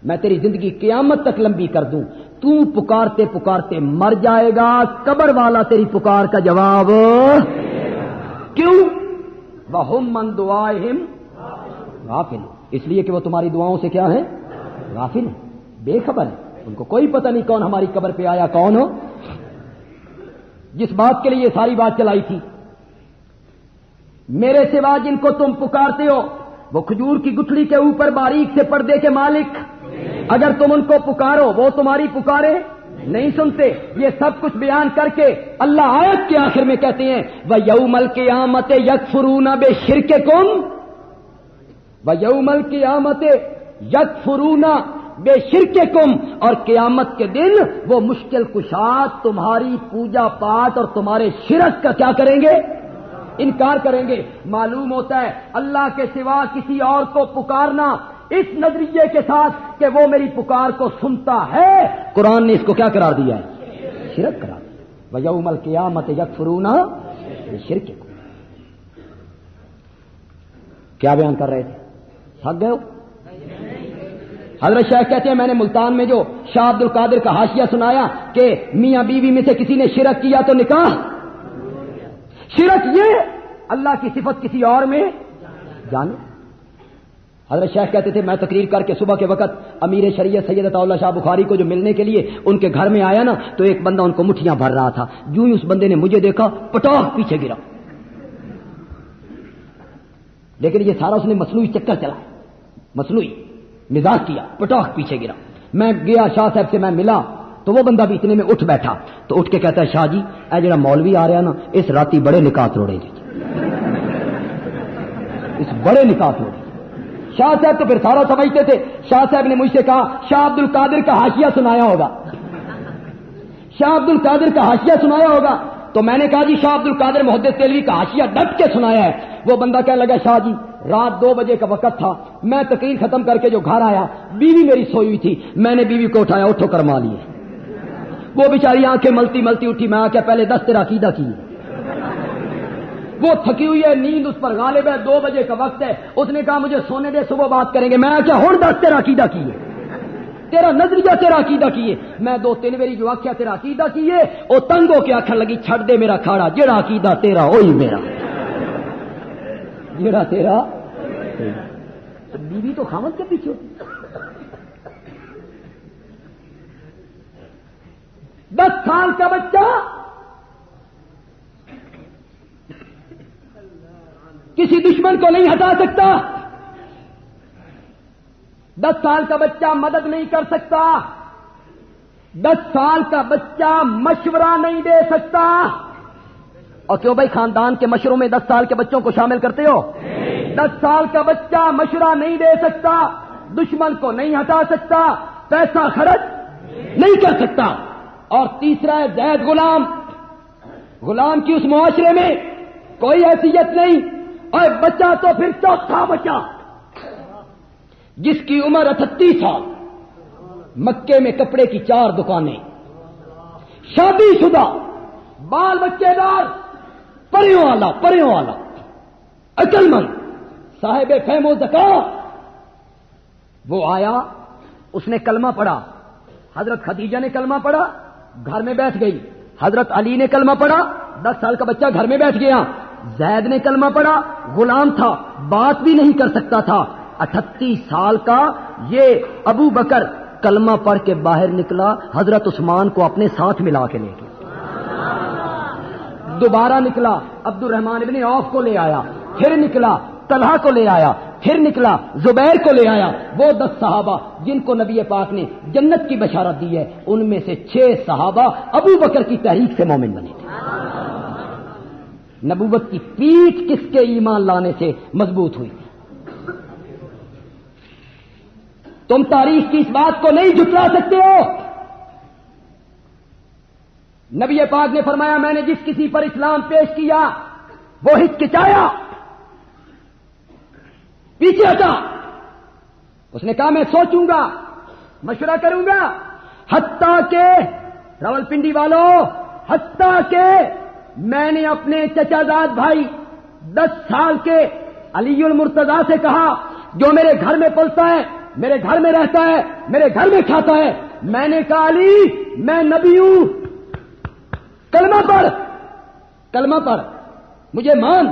میں تیری زندگی قیامت تک لمبی کر دوں, تو پکارتے پکارتے مر جائے گا, قبر والا تیری پکار کا جواب کیوں؟ وَهُمْ مَنْ دُعَائِهِمْ غافل, اس لیے کہ وہ تمہاری دعاؤں سے کیا ہے؟ غافل ہے, بے خبر ہے. ان کو کوئی پتہ نہیں کون ہماری قبر پہ آیا, کون ہو. جس بات کے لیے یہ ساری بات چلائی تھی, میرے سوا جن کو تم پکارتے ہو وہ کھجور کی گٹھلی کے اوپر باریک سے پردے کے مالک, اگر تم ان کو پکارو وہ تمہاری پکارے نہیں سنتے. یہ سب کچھ بیان کر کے اللہ آیت کے آخر میں کہتے ہیں وَيَوْمَ الْقِيَامَةِ يَكْفُرُونَ بِشِرْكِكُمْ, وَيَوْمَ الْقِيَامَةِ يَكْفُرُونَ بِشِرْكِكُمْ, اور قیامت کے دن وہ مشکل کشاد تمہاری پوجا پاٹ اور تمہارے شرک کا کیا کریں گے؟ انکار کریں گے. معلوم ہوتا ہے اللہ کے سوا کسی اور کو پکارنا اس نظریے کے ساتھ کہ وہ میری پکار کو سنتا ہے, قرآن نے اس کو کیا قرار دیا ہے؟ شرک قرار دیا. وَيَوْمَ الْقِيَامَةِ يَكْفُرُونَ بِشِرْكِكُمْ. کیا بیان کر رہے تھے؟ تھک گئے ہو؟ حضرت شیخ کہتے ہیں میں نے ملتان میں جو شاہ عبد القادر کا حاشیہ سنایا کہ میاں بیوی میں سے کسی نے شرک کیا تو نکاح, شرک یہ اللہ کی صفت کسی اور میں جانے. حضرت شیخ کہتے تھے میں تقریر کر کے صبح کے وقت امیر شریعت سید عطا اللہ شاہ بخاری کو جو ملنے کے لیے ان کے گھر میں آیا نا, تو ایک بندہ ان کو مٹھیاں بھر رہا تھا. جو ہی اس بندے نے مجھے دیکھا پٹاخ پیچھے گرا, لیکن یہ سارا اس نے مصنوعی چکر چلا, مصنوعی مزاج کیا, پٹاخ پیچھے گرا. میں گیا شاہ صاحب سے میں ملا تو وہ بندہ بھی اتنے میں اٹھ بیٹھا, تو اٹھ کے کہتا ہے شاہ جی اے جڑا مولوی آ رہا نا اس راتی بڑے نکاح توڑے جی, اس بڑے نکاح توڑے. شاہ صاحب تو پھر سارا سمجھتے تھے. شاہ صاحب نے مجھ سے کہا شاہ عبد القادر کا حاشیہ سنایا ہوگا, شاہ عبد القادر کا حاشیہ سنایا ہوگا. تو میں نے کہا جی شاہ عبد القادر محدث دہلوی کا حاشیہ ڈٹ کے سنایا ہے. وہ بندہ کہنے لگا شاہ جی رات 2 بجے کا وقت تھا, میں تقریر ختم کر کے جو گھر آیا بیوی میری سوئی ہوئی تھی, میں نے بیوی کو اٹھایا, اٹھو کرما لیے. وہ بیچاری آنکھیں ملتی ملتی اٹھی, میں آ کے پہلے 10 تیرا عقیدہ کی. وہ تھکی ہوئی ہے, نیند اس پر غالب ہے, 2 بجے کا وقت ہے. اس نے کہا مجھے سونے دے, صبح بات کریں گے. میں کیا ہوں 10 تیرا عقیدہ کیے, تیرا نظریہ تیرا عقیدہ کیے. میں 2-3 باری جو آخیا تیرا عقیدہ کیے, وہ تنگ ہو کے آخر لگی چھڑ دے میرا کھاڑا, جڑا عقیدہ تیرا وہی میرا, جڑا تیرا. بیوی تو خامد کے پیچھے ہوتی. 10 سال کا بچہ کسی دشمن کو نہیں ہٹا سکتا, 10 سال کا بچہ مدد نہیں کر سکتا, 10 سال کا بچہ مشورہ نہیں دے سکتا. اور کیوں بھائی خاندان کے مشوروں میں 10 سال کے بچوں کو شامل کرتے ہو؟ 10 سال کا بچہ مشورہ نہیں دے سکتا, دشمن کو نہیں ہٹا سکتا, پیسہ خرچ نہیں کر سکتا. اور تیسرا ہے زید غلام, غلام کی اس معاشرے میں کوئی حیثیت نہیں. اور بچہ تو پھر چوتھا بچہ جس کی عمر 38 سال, مکے میں کپڑے کی 4 دکانیں, شادی شدہ, بال بچے دار, پریوں والا, عقل مند, صاحب فہم و ذکا. وہ آیا, اس نے کلمہ پڑھا, حضرت خدیجہ نے کلمہ پڑھا, گھر میں بیٹھ گئی. حضرت علی نے کلمہ پڑھا, 10 سال کا بچہ گھر میں بیٹھ گیا. زید نے کلمہ پڑھا, غلام تھا, بات بھی نہیں کر سکتا تھا. 38 سال کا یہ ابو بکر کلمہ پڑھ کے باہر نکلا, حضرت عثمان کو اپنے ساتھ ملا کے لے گیا. دوبارہ نکلا, عبد الرحمن ابن عوف کو لے آیا, پھر نکلا طلحہ کو لے آیا, پھر نکلا زبیر کو لے آیا. وہ 10 صحابہ جن کو نبی پاک نے جنت کی بشارت دی ہے, ان میں سے 6 صحابہ ابو بکر کی تحریک سے مومن بنے تھے. نبوت کی پیٹھ کس کے ایمان لانے سے مضبوط ہوئی. تم تاریخ کی اس بات کو نہیں جھٹلا سکتے ہو. نبی پاک نے فرمایا میں نے جس کسی پر اسلام پیش کیا وہ ہچکچایا، پیچھے ہٹا، اس نے کہا میں سوچوں گا، مشورہ کروں گا، حتیٰ کہ راولپنڈی والوں، حتیٰ کہ میں نے اپنے چچا زاد بھائی 10 سال کے علی المرتضیٰ سے کہا جو میرے گھر میں پلتا ہے، میرے گھر میں رہتا ہے، میرے گھر میں کھاتا ہے، میں نے کہا علی میں نبی ہوں، کلمہ پڑھ، کلمہ پڑھ، مجھے مان۔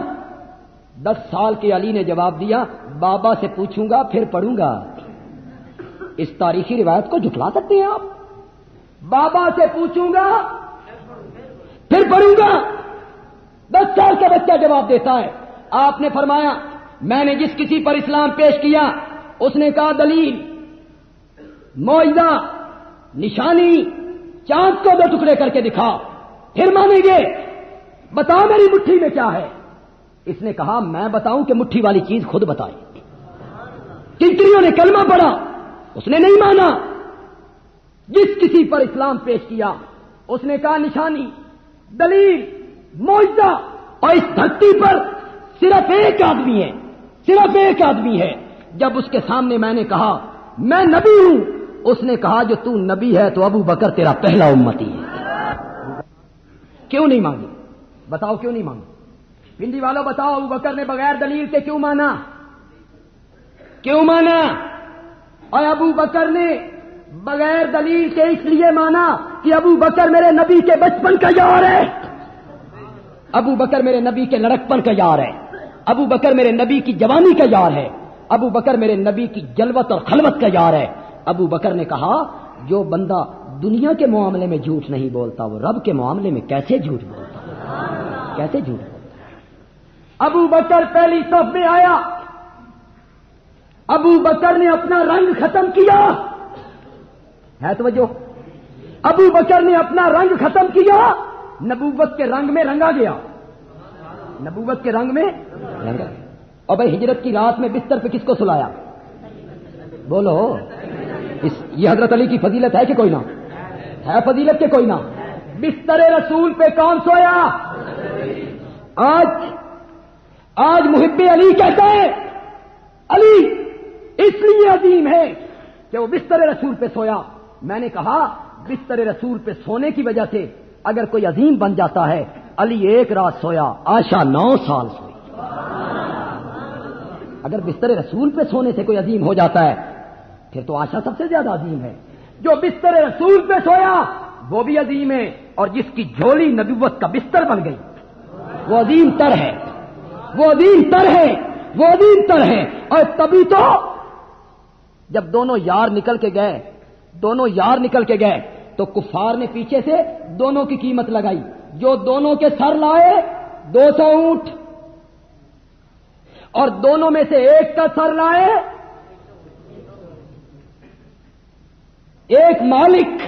10 سال کے علی نے جواب دیا بابا سے پوچھوں گا پھر پڑھوں گا۔ اس تاریخی روایت کو جھٹلا سکتے ہیں آپ؟ بابا سے پوچھوں گا پھر پڑھوں گا۔ 10 سال کا بچہ جواب دیتا ہے۔ آپ نے فرمایا میں نے جس کسی پر اسلام پیش کیا اس نے کہا دلیل، معجزہ، نشانی، چاند کو 2 ٹکڑے کر کے دکھا پھر مانیں گے، بتا میری مٹھی میں کیا ہے۔ اس نے کہا میں بتاؤں کہ مٹھی والی چیز خود بتائے۔ کنکریوں نے کلمہ پڑھا، اس نے نہیں مانا۔ جس کسی پر اسلام پیش کیا اس نے کہا نشانی، دلیل، معجزہ، اور اس دھرتی پر صرف ایک آدمی ہے، صرف ایک آدمی ہے۔ جب اس کے سامنے میں نے کہا میں نبی ہوں، اس نے کہا جو تو نبی ہے تو ابو بکر تیرا پہلا امتی ہے۔ کیوں نہیں مانگی؟ بتاؤ کیوں نہیں مانگی؟ پنڈی والوں بتاؤ ابو بکر نے بغیر دلیل کے کیوں مانا؟ کیوں مانا؟ اور ابو بکر نے بغیر دلیل کے اس لیے مانا کہ ابو بکر میرے نبی کے بچپن کا یار ہے، ابو بکر میرے نبی کے لڑکپن کا یار ہے، ابو بکر میرے نبی کی جوانی کا یار ہے، ابو بکر میرے نبی کی جلوت اور خلوت کا یار ہے۔ ابو بکر نے کہا جو بندہ دنیا کے معاملے میں جھوٹ نہیں بولتا وہ رب کے معاملے میں کیسے جھوٹ بولتا، کیسے جھوٹ بولتا۔ ابو بکر پہلی صف میں آیا، ابو بکر نے اپنا رنگ ختم کیا، ہے توجہ، ابو بکر نے اپنا رنگ ختم کیا، نبوت کے رنگ میں رنگا گیا، نبوت کے رنگ میں رنگا گیا۔ اور بھائی ہجرت کی رات میں بستر پہ کس کو سلایا؟ بولو، یہ حضرت علی کی فضیلت ہے کہ کوئی نہ ہے؟ فضیلت کے کوئی نہ؟ بستر رسول پہ کون سویا؟ آج محب علی کہتا ہے علی اس لیے عظیم ہے کہ وہ بستر رسول پہ سویا۔ میں نے کہا بستر رسول پہ سونے کی وجہ سے اگر کوئی عظیم بن جاتا ہے، علی 1 رات سویا، عائشہ 9 سال سوئی۔ اگر بستر رسول پہ سونے سے کوئی عظیم ہو جاتا ہے پھر تو عائشہ سب سے زیادہ عظیم ہے۔ جو بستر رسول پہ سویا وہ بھی عظیم ہے، اور جس کی جھولی نبوت کا بستر بن گئی وہ عظیم تر ہے، وہ عظیم تر ہے، وہ عظیم تر ہے۔ اور تبھی تو جب دونوں یار نکل کے گئے، دونوں یار نکل کے گئے تو کفار نے پیچھے سے دونوں کی قیمت لگائی، جو دونوں کے سر لائے 200 اونٹ، اور دونوں میں سے ایک کا سر لائے ایک مالک،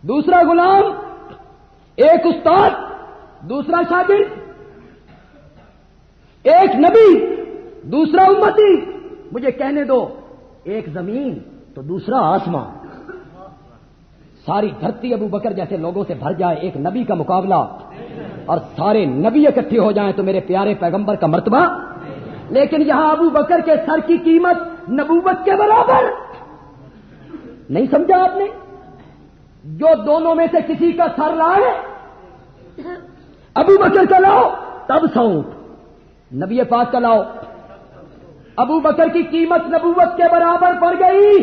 دوسرا غلام، ایک استاد، دوسرا شاگرد، ایک نبی، دوسرا امتی، مجھے کہنے دو ایک زمین تو دوسرا آسمان۔ ساری دھرتی ابو بکر جیسے لوگوں سے بھر جائے، ایک نبی کا مقابلہ، اور سارے نبی اکٹھے ہو جائیں تو میرے پیارے پیغمبر کا مرتبہ۔ لیکن یہاں ابو بکر کے سر کی قیمت نبوت کے برابر، نہیں سمجھا آپ نے؟ جو دونوں میں سے کسی کا سر لائے، ابو بکر کا لاؤ تب 100 اونٹ، نبی پاک کا لاؤ، ابو بکر کی قیمت نبوت کے برابر پڑ گئی۔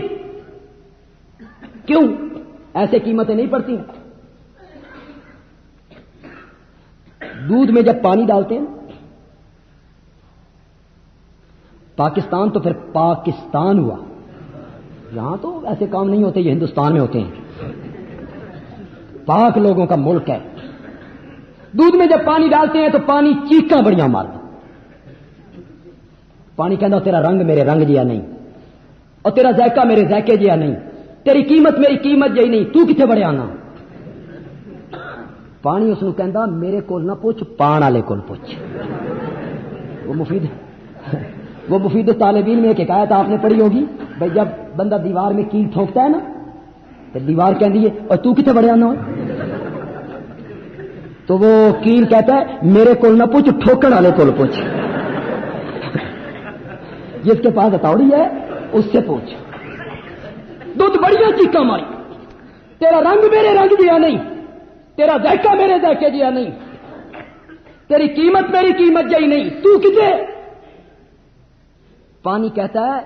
کیوں ایسے قیمتیں نہیں پڑتی؟ دودھ میں جب پانی ڈالتے ہیں، پاکستان تو پھر پاکستان ہوا، یہاں تو ایسے کام نہیں ہوتے، یہ ہندوستان میں ہوتے ہیں، پاک لوگوں کا ملک ہے۔ دودھ میں جب پانی ڈالتے ہیں تو پانی چیخاں بڑیاں مارتا، پانی کہنا تیرا رنگ میرے رنگ جیا نہیں، اور تیرا ذائقہ میرے ذائقے جیا نہیں، تیری قیمت میری قیمت جی نہیں، تو کتنے بڑے آنا۔ پانی اس نو کہندا میرے کول نہ پوچھ، پان والے کول پوچھ۔ وہ مفید طالبین میں ایک حکایت آپ نے پڑھی ہوگی، بھائی جب بندہ دیوار میں کیل ٹھوکتا ہے نا تو دیوار کہندی ہے اور تو کتنے بڑے آنا ہو، تو وہ وکیل کہتا ہے میرے کو نہ پوچھ ٹھوکر والے کو پوچھ، جس کے پاس ہتھوڑی ہے اس سے پوچھ۔ دودھ بڑھیا چیخا ماری، تیرا رنگ میرے رنگ دیا نہیں، تیرا ذائقہ میرے ذائقے دیا نہیں، تیری قیمت میری قیمت جائی نہیں، تو کسے؟ پانی کہتا ہے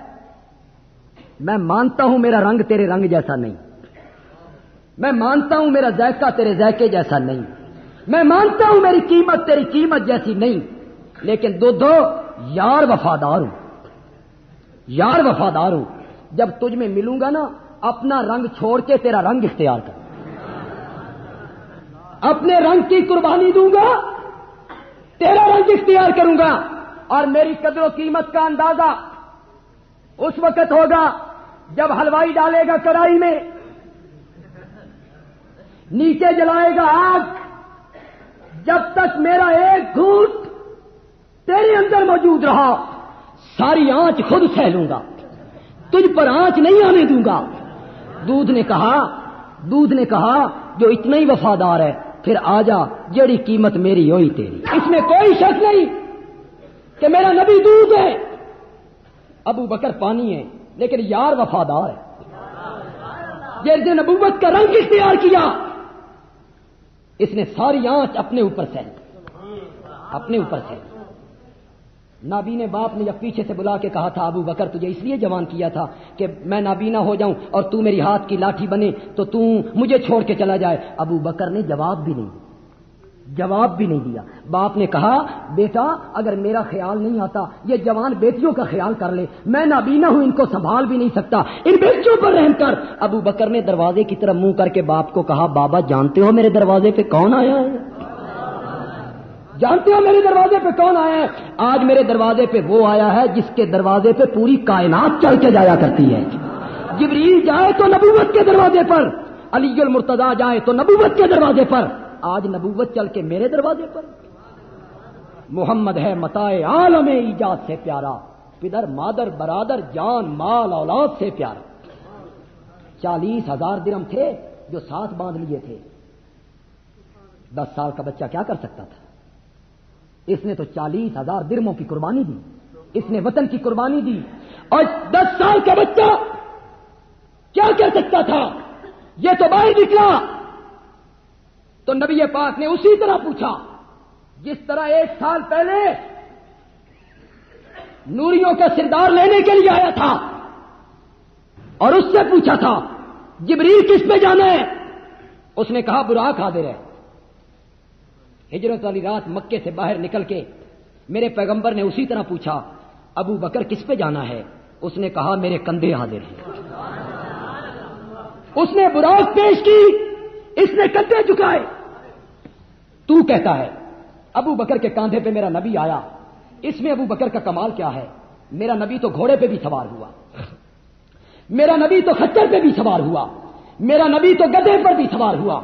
میں مانتا ہوں میرا رنگ تیرے رنگ جیسا نہیں، میں مانتا ہوں میرا ذائقہ تیرے ذائقے جیسا نہیں، میں مانتا ہوں میری قیمت تیری قیمت جیسی نہیں، لیکن دودھو یار وفادار ہوں، یار وفادار ہوں۔ جب تجھ میں ملوں گا نا اپنا رنگ چھوڑ کے تیرا رنگ اختیار کر، اپنے رنگ کی قربانی دوں گا، تیرا رنگ اختیار کروں گا، اور میری قدر و قیمت کا اندازہ اس وقت ہوگا جب حلوائی ڈالے گا کڑائی میں، نیچے جلائے گا آگ، جب تک میرا ایک گھونٹ تیرے اندر موجود رہا ساری آنچ خود سہ لوں گا، تجھ پر آنچ نہیں آنے دوں گا۔ دودھ نے کہا جو اتنا ہی وفادار ہے پھر آ جا، جیڑی قیمت میری ہوئی تیری، اس میں کوئی شک نہیں کہ میرا نبی دودھ ہے، ابو بکر پانی ہے، لیکن یار وفادار ہے۔ جس نے نبوت کا رنگ اختیار کیا اس نے ساری آنچ اپنے اوپر سے اپنے اوپر سے۔ نابینے باپ نے جب پیچھے سے بلا کے کہا تھا ابو بکر تجھے اس لیے جوان کیا تھا کہ میں نابینا ہو جاؤں اور تو میری ہاتھ کی لاٹھی بنے تو تو مجھے چھوڑ کے چلا جائے، ابو بکر نے جواب بھی نہیں دیا۔ باپ نے کہا بیٹا اگر میرا خیال نہیں آتا یہ جوان بیٹیوں کا خیال کر لے، میں نابینا ہوں ان کو سنبھال بھی نہیں سکتا، ان بیٹیوں پر رحم کر۔ ابو بکر نے دروازے کی طرف منہ کر کے باپ کو کہا بابا جانتے ہو میرے دروازے پہ کون آیا ہے؟ جانتے ہو میرے دروازے پہ کون آیا ہے؟ آج میرے دروازے پہ وہ آیا ہے جس کے دروازے پہ پوری کائنات چل کے جایا کرتی ہے۔ جبریل جائے تو نبوت کے دروازے پر، علی المرتضیٰ جائے تو نبوت کے دروازے پر، آج نبوت چل کے میرے دروازے پر۔ محمد ہے متاع عالم ایجاد سے پیارا، پدر مادر برادر جان مال اولاد سے پیارا۔ 40,000 درہم تھے جو ساتھ باندھ لیے تھے، 10 سال کا بچہ کیا کر سکتا تھا؟ اس نے تو 40,000 درہموں کی قربانی دی، اس نے وطن کی قربانی دی، اور 10 سال کا بچہ کیا کر سکتا تھا؟ یہ تو باہر نکلا تو نبی پاک نے اسی طرح پوچھا جس طرح 1 سال پہلے نوریوں کا سردار لینے کے لیے آیا تھا اور اس سے پوچھا تھا جبریل کس پہ جانا ہے؟ اس نے کہا براق حاضر ہے۔ ہجرت والی رات مکے سے باہر نکل کے میرے پیغمبر نے اسی طرح پوچھا ابو بکر کس پہ جانا ہے؟ اس نے کہا میرے کندھے حاضر ہیں۔ اس نے براق پیش کی، اس نے کندھے جھکائے۔ تو کہتا ہے ابو بکر کے کاندھے پہ میرا نبی آیا، اس میں ابو بکر کا کمال کیا ہے؟ میرا نبی تو گھوڑے پہ بھی سوار ہوا، میرا نبی تو خچر پہ بھی سوار ہوا، میرا نبی تو گدھے پر بھی سوار ہوا،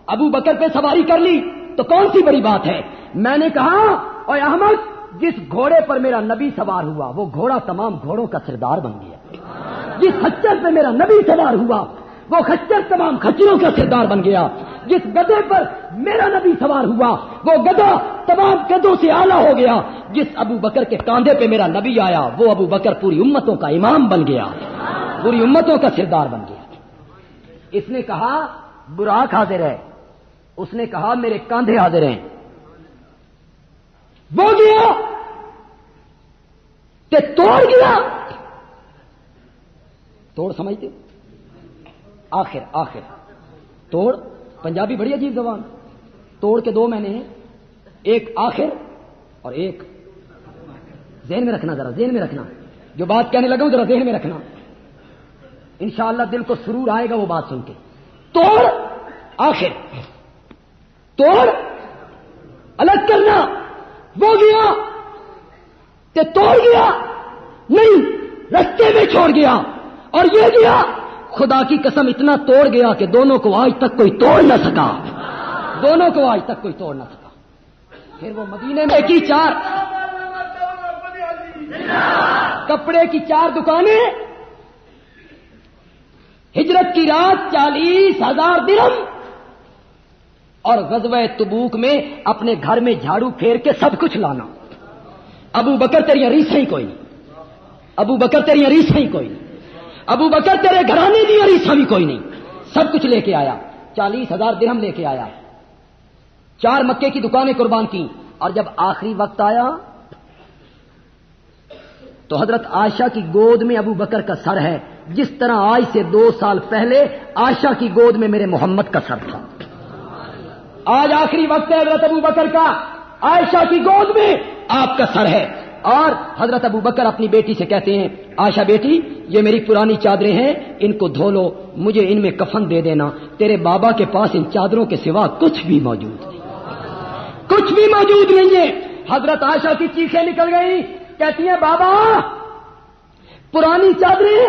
ابو بکر پہ سواری کر لی تو کون سی بڑی بات ہے؟ میں نے کہا اوے احمد جس گھوڑے پر میرا نبی سوار ہوا وہ گھوڑا تمام گھوڑوں کا سردار بن گیا، جس خچر پہ میرا نبی سوار ہوا وہ خچر تمام خچروں کا سردار بن گیا، جس گدھے پر میرا نبی سوار ہوا وہ گدھا تمام گدھوں سے اعلیٰ ہو گیا، جس ابو بکر کے کاندھے پہ میرا نبی آیا وہ ابو بکر پوری امتوں کا امام بن گیا، پوری امتوں کا سردار بن گیا۔ اس نے کہا براق حاضر ہے، اس نے کہا میرے کاندھے حاضر ہیں، وہ گیا تے توڑ گیا، توڑ سمجھتے؟ آخر توڑ پنجابی بڑی عجیب زبان، توڑ کے 2 معنی ہیں، ایک آخر اور ایک ذہن میں رکھنا، ذرا ذہن میں رکھنا جو بات کہنے لگا ہوں ذرا ذہن میں رکھنا، انشاءاللہ دل کو سرور آئے گا وہ بات سن کے۔ توڑ آخر، توڑ الگ کرنا، وہ گیا تے توڑ گیا نہیں، رستے میں چھوڑ گیا، اور یہ گیا خدا کی قسم اتنا توڑ گیا کہ دونوں کو آج تک کوئی توڑ نہ سکا، دونوں کو آج تک کوئی توڑ نہ سکا۔ پھر وہ مدینے میں کی 4 کپڑے کی 4 دکانیں، ہجرت کی رات 40,000 درہم، اور غزوہ تبوک میں اپنے گھر میں جھاڑو پھیر کے سب کچھ لانا. ابو بکر تیری ریس ہی کوئی نہیں, ابو بکر تیری ریس ہی کوئی نہیں, ابو بکر تیرے گھرانے کی ریس بھی کوئی نہیں. سب کچھ لے کے آیا, 40,000 درہم لے کے آیا, 4 مکے کی دکانیں قربان کی. اور جب آخری وقت آیا تو حضرت عائشہ کی گود میں ابو بکر کا سر ہے, جس طرح آج سے 2 سال پہلے عائشہ کی گود میں میرے محمد کا سر تھا. آج آخری وقت ہے حضرت ابو بکر کا, عائشہ کی گود میں آپ کا سر ہے. اور حضرت ابو بکر اپنی بیٹی سے کہتے ہیں, عائشہ بیٹی یہ میری پرانی چادریں ہیں, ان کو دھو لو, مجھے ان میں کفن دے دینا. تیرے بابا کے پاس ان چادروں کے سوا کچھ بھی موجود نہیں, کچھ بھی موجود نہیں ہے. حضرت عائشہ کی چیخیں نکل گئی, کہتی ہیں بابا پرانی چادریں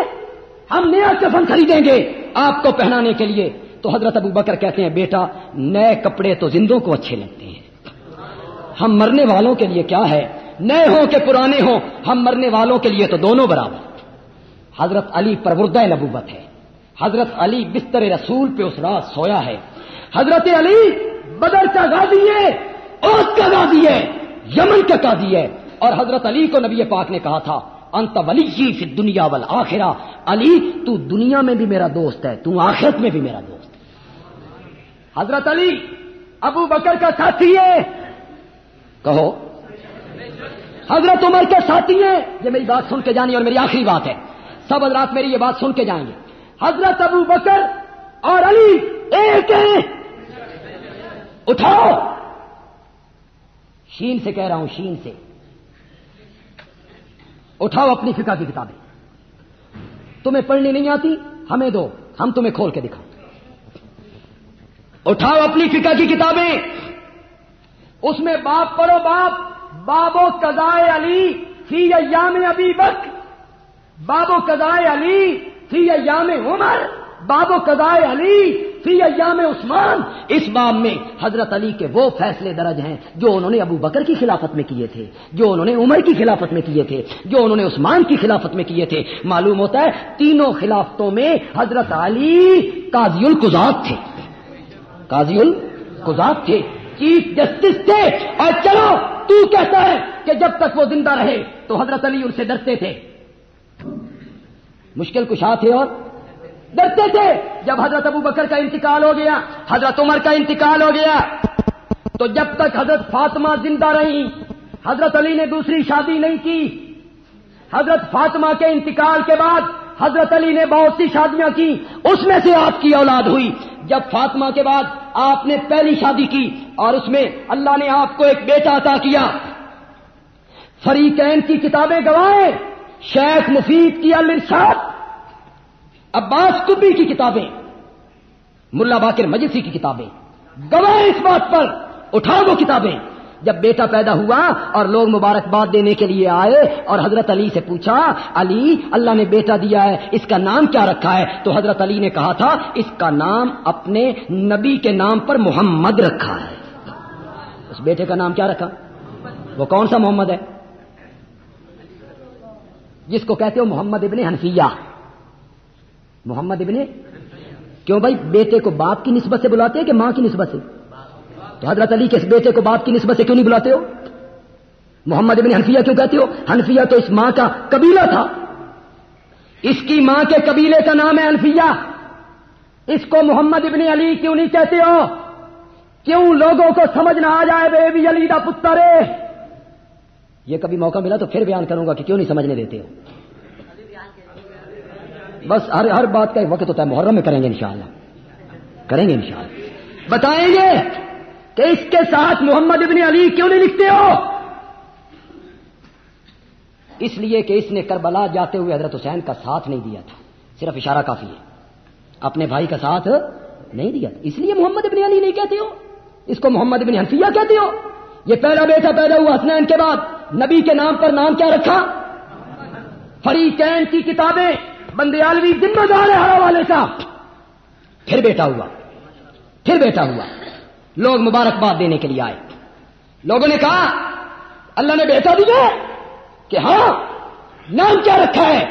ہم نیا کفن خریدیں گے آپ کو پہنانے کے لیے. تو حضرت ابو بکر کہتے ہیں بیٹا نئے کپڑے تو زندوں کو اچھے لگتے ہیں, ہم مرنے والوں کے لیے کیا ہے, نئے ہوں کہ پرانے ہوں, ہم مرنے والوں کے لیے تو دونوں برابر. حضرت علی پروردہ نبوت ہے, حضرت علی بستر رسول پہ اس رات سویا ہے. حضرت علی بدر کا غازی ہے, اوس کا غازی ہے, یمن کا قاضی ہے. اور حضرت علی کو نبی پاک نے کہا تھا انت ولی فی الدنیا والآخرہ, علی تو دنیا میں بھی میرا دوست ہے, تو آخرت میں بھی میرا دوست ہے. حضرت علی ابو بکر کا ساتھی ہے, کہو حضرت عمر کے ساتھی ہیں. یہ میری بات سن کے جانی اور میری آخری بات ہے, سب حضرات میری یہ بات سن کے جائیں گے. حضرت ابو بکر اور علی ایک ہیں. اٹھاؤ, شین سے کہہ رہا ہوں, شین سے اٹھاؤ اپنی فقہ کی کتابیں. تمہیں پڑھنی نہیں آتی ہمیں دو, ہم تمہیں کھول کے دکھاؤں. اٹھاؤ اپنی فقہ کی کتابیں, اس میں باب پڑھو, باب و قضائے علی فی ایام ابی بکر, باب و قضائے علی فی ایام عمر, باب و قضائے علی فی ایام عثمان. اس باب میں حضرت علی کے وہ فیصلے درج ہیں جو انہوں نے ابو بکر کی خلافت میں کیے تھے, جو انہوں نے عمر کی خلافت میں کیے تھے, جو انہوں نے عثمان کی خلافت میں کیے تھے. معلوم ہوتا ہے تینوں خلافتوں میں حضرت علی قاضی القضات تھے, قاضی القضات تھے, چیف جسٹس تھے. اور چلو تو کہتا ہے کہ جب تک وہ زندہ رہے تو حضرت علی ان سے ڈرتے تھے, مشکل کشا تھے اور ڈرتے تھے. جب حضرت ابو بکر کا انتقال ہو گیا, حضرت عمر کا انتقال ہو گیا, تو جب تک حضرت فاطمہ زندہ رہی حضرت علی نے دوسری شادی نہیں کی. حضرت فاطمہ کے انتقال کے بعد حضرت علی نے بہت سی شادیاں کی, اس میں سے آپ کی اولاد ہوئی. جب فاطمہ کے بعد آپ نے پہلی شادی کی اور اس میں اللہ نے آپ کو ایک بیٹا عطا کیا. فریقین کی کتابیں گواہیں, شیخ مفید کی الارشاد, عباس قطبی کی کتابیں, ملا باقر مجلسی کی کتابیں گواہ اس بات پر. اٹھاؤ وہ کتابیں. جب بیٹا پیدا ہوا اور لوگ مبارکباد دینے کے لیے آئے اور حضرت علی سے پوچھا علی اللہ نے بیٹا دیا ہے, اس کا نام کیا رکھا ہے؟ تو حضرت علی نے کہا تھا اس کا نام اپنے نبی کے نام پر محمد رکھا ہے. اس بیٹے کا نام کیا رکھا؟ وہ کون سا محمد ہے؟ جس کو کہتے ہو محمد ابن حنفیہ. محمد ابن کیوں بھائی؟ بیٹے کو باپ کی نسبت سے بلاتے ہیں کہ ماں کی نسبت سے؟ تو حضرت علی کے اس بیٹے کو باپ کی نسبت سے کیوں نہیں بلاتے ہو؟ محمد ابن حنفیہ کیوں کہتے ہو؟ حنفیہ تو اس ماں کا قبیلہ تھا, اس کی ماں کے قبیلے کا نام ہے حنفیہ. اس کو محمد ابن علی کیوں نہیں کہتے ہو؟ کیوں لوگوں کو سمجھ نہ آ جائے بے بھی علی دا پتر ہے. یہ کبھی موقع ملا تو پھر بیان کروں گا کہ کیوں نہیں سمجھنے دیتے ہو. بس ہر بات کا ایک وقت ہوتا ہے, محرم میں کریں گے انشاءاللہ, کریں گے انشاءاللہ. بتائیں گے کہ اس کے ساتھ محمد ابن علی کیوں نہیں لکھتے ہو؟ اس لیے کہ اس نے کربلا جاتے ہوئے حضرت حسین کا ساتھ نہیں دیا تھا, صرف اشارہ کافی ہے, اپنے بھائی کا ساتھ نہیں دیا تھا, اس لیے محمد ابن علی نہیں کہتے ہو, اس کو محمد ابن حنفیہ کہتے ہو. یہ پہلا بیٹا پیدا ہوا حسنین کے بعد, نبی کے نام پر نام کیا رکھا؟ فریقین کی کتابیں, بندیالوی ذمہ دار ہے ہر حوالے کا. پھر بیٹا ہوا, لوگ مبارکباد دینے کے لیے آئے. لوگوں نے کہا اللہ نے بیٹا دیا کہ ہاں, نام کیا رکھا ہے؟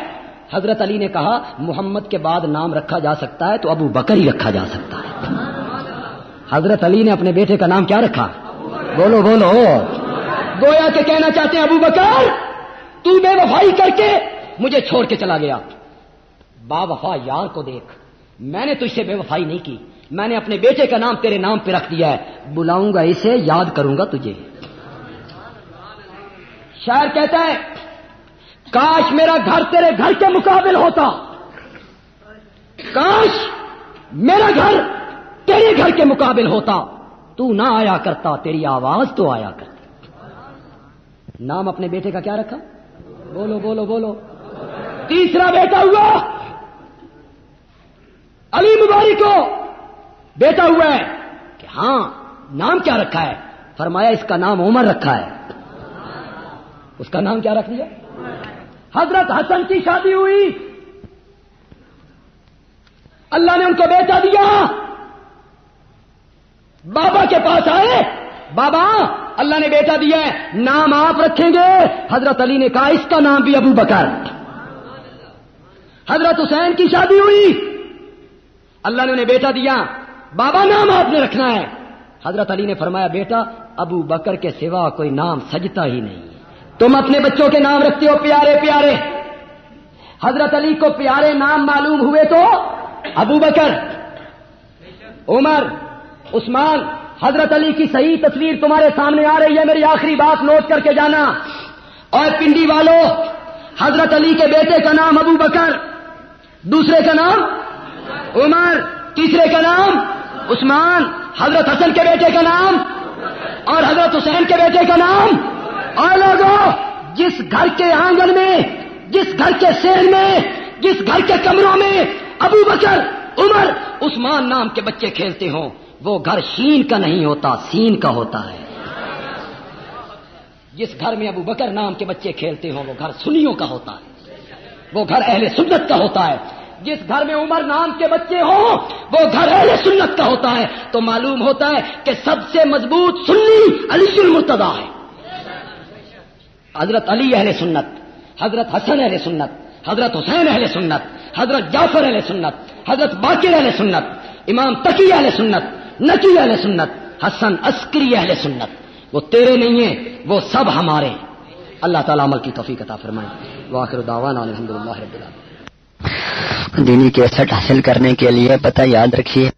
حضرت علی نے کہا محمد کے بعد نام رکھا جا سکتا ہے تو ابو بکر ہی رکھا جا سکتا ہے. حضرت علی نے اپنے بیٹے کا نام کیا رکھا؟ بولو بولو. گویا کہ کہنا چاہتے ہیں ابو بکر تو بے وفائی کر کے مجھے چھوڑ کے چلا گیا. با وفا یار کو دیکھ، میں نے تجھ سے بے وفائی نہیں کی، میں نے اپنے بیٹے کا نام تیرے نام پہ رکھ دیا ہے، بلاؤں گا اسے، یاد کروں گا تجھے. شاعر کہتا ہے کاش میرا گھر تیرے گھر کے مقابل ہوتا، کاش میرا گھر تیرے گھر کے مقابل ہوتا، تو نہ آیا کرتا، تیری آواز تو آیا کرتی. نام اپنے بیٹے کا کیا رکھا؟ بولو بولو بولو. تیسرا بیٹا ہوا علی مبارک کو، بیٹا ہوا ہے کہ ہاں نام کیا رکھا ہے؟ فرمایا اس کا نام عمر رکھا ہے. اس کا نام کیا رکھ دیا؟ حضرت حسن کی شادی ہوئی، اللہ نے ان کو بیٹا دیا. بابا کے پاس آئے، بابا اللہ نے بیٹا دیا ہے، نام آپ رکھیں گے؟ حضرت علی نے کہا اس کا نام بھی ابو بکر. حضرت حسین کی شادی ہوئی، اللہ نے انہیں بیٹا دیا، بابا نام آپ نے رکھنا ہے. حضرت علی نے فرمایا بیٹا ابو بکر کے سوا کوئی نام سجتا ہی نہیں. تم اپنے بچوں کے نام رکھتے ہو پیارے پیارے، حضرت علی کو پیارے نام معلوم ہوئے تو ابو بکر، عمر، عثمان. حضرت علی کی صحیح تصویر تمہارے سامنے آ رہی ہے، میری آخری بات نوٹ کر کے جانا. اور پنڈی والوں، حضرت علی کے بیٹے کا نام ابو بکر، دوسرے کا نام عمر، تیسرے کا نام عثمان، حضرت حسن کے بیٹے کا نام اور حضرت حسین کے بیٹے کا نام. اور لوگوں جس گھر کے آنگن میں، جس گھر کے سین میں، جس گھر کے کمروں میں ابو بکر، عمر، عثمان نام کے بچے کھیلتے ہوں وہ گھر شین کا نہیں ہوتا، سین کا ہوتا ہے. جس گھر میں ابو بکر نام کے بچے کھیلتے ہوں وہ گھر سنیوں کا ہوتا ہے، وہ گھر اہل سنت کا ہوتا ہے. جس گھر میں عمر نام کے بچے ہوں وہ گھر اہل سنت کا ہوتا ہے. تو معلوم ہوتا ہے کہ سب سے مضبوط سنی علی المرتضیٰ ہے. حضرت علی اہل سنت، حضرت حسن اہل سنت، حضرت حسین اہل سنت، حضرت جعفر اہل سنت، حضرت باقر اہل سنت، امام تقی اہل سنت، نقی اہل سنت، حسن عسکری اہل سنت. وہ تیرے نہیں ہیں، وہ سب ہمارے. اللہ تعالیٰ عمل کی توفیق عطا فرمائے. وآخر دعوانا الحمدللہ رب العالمین. دینی کیسٹ حاصل کرنے کے لیے پتہ یاد رکھیے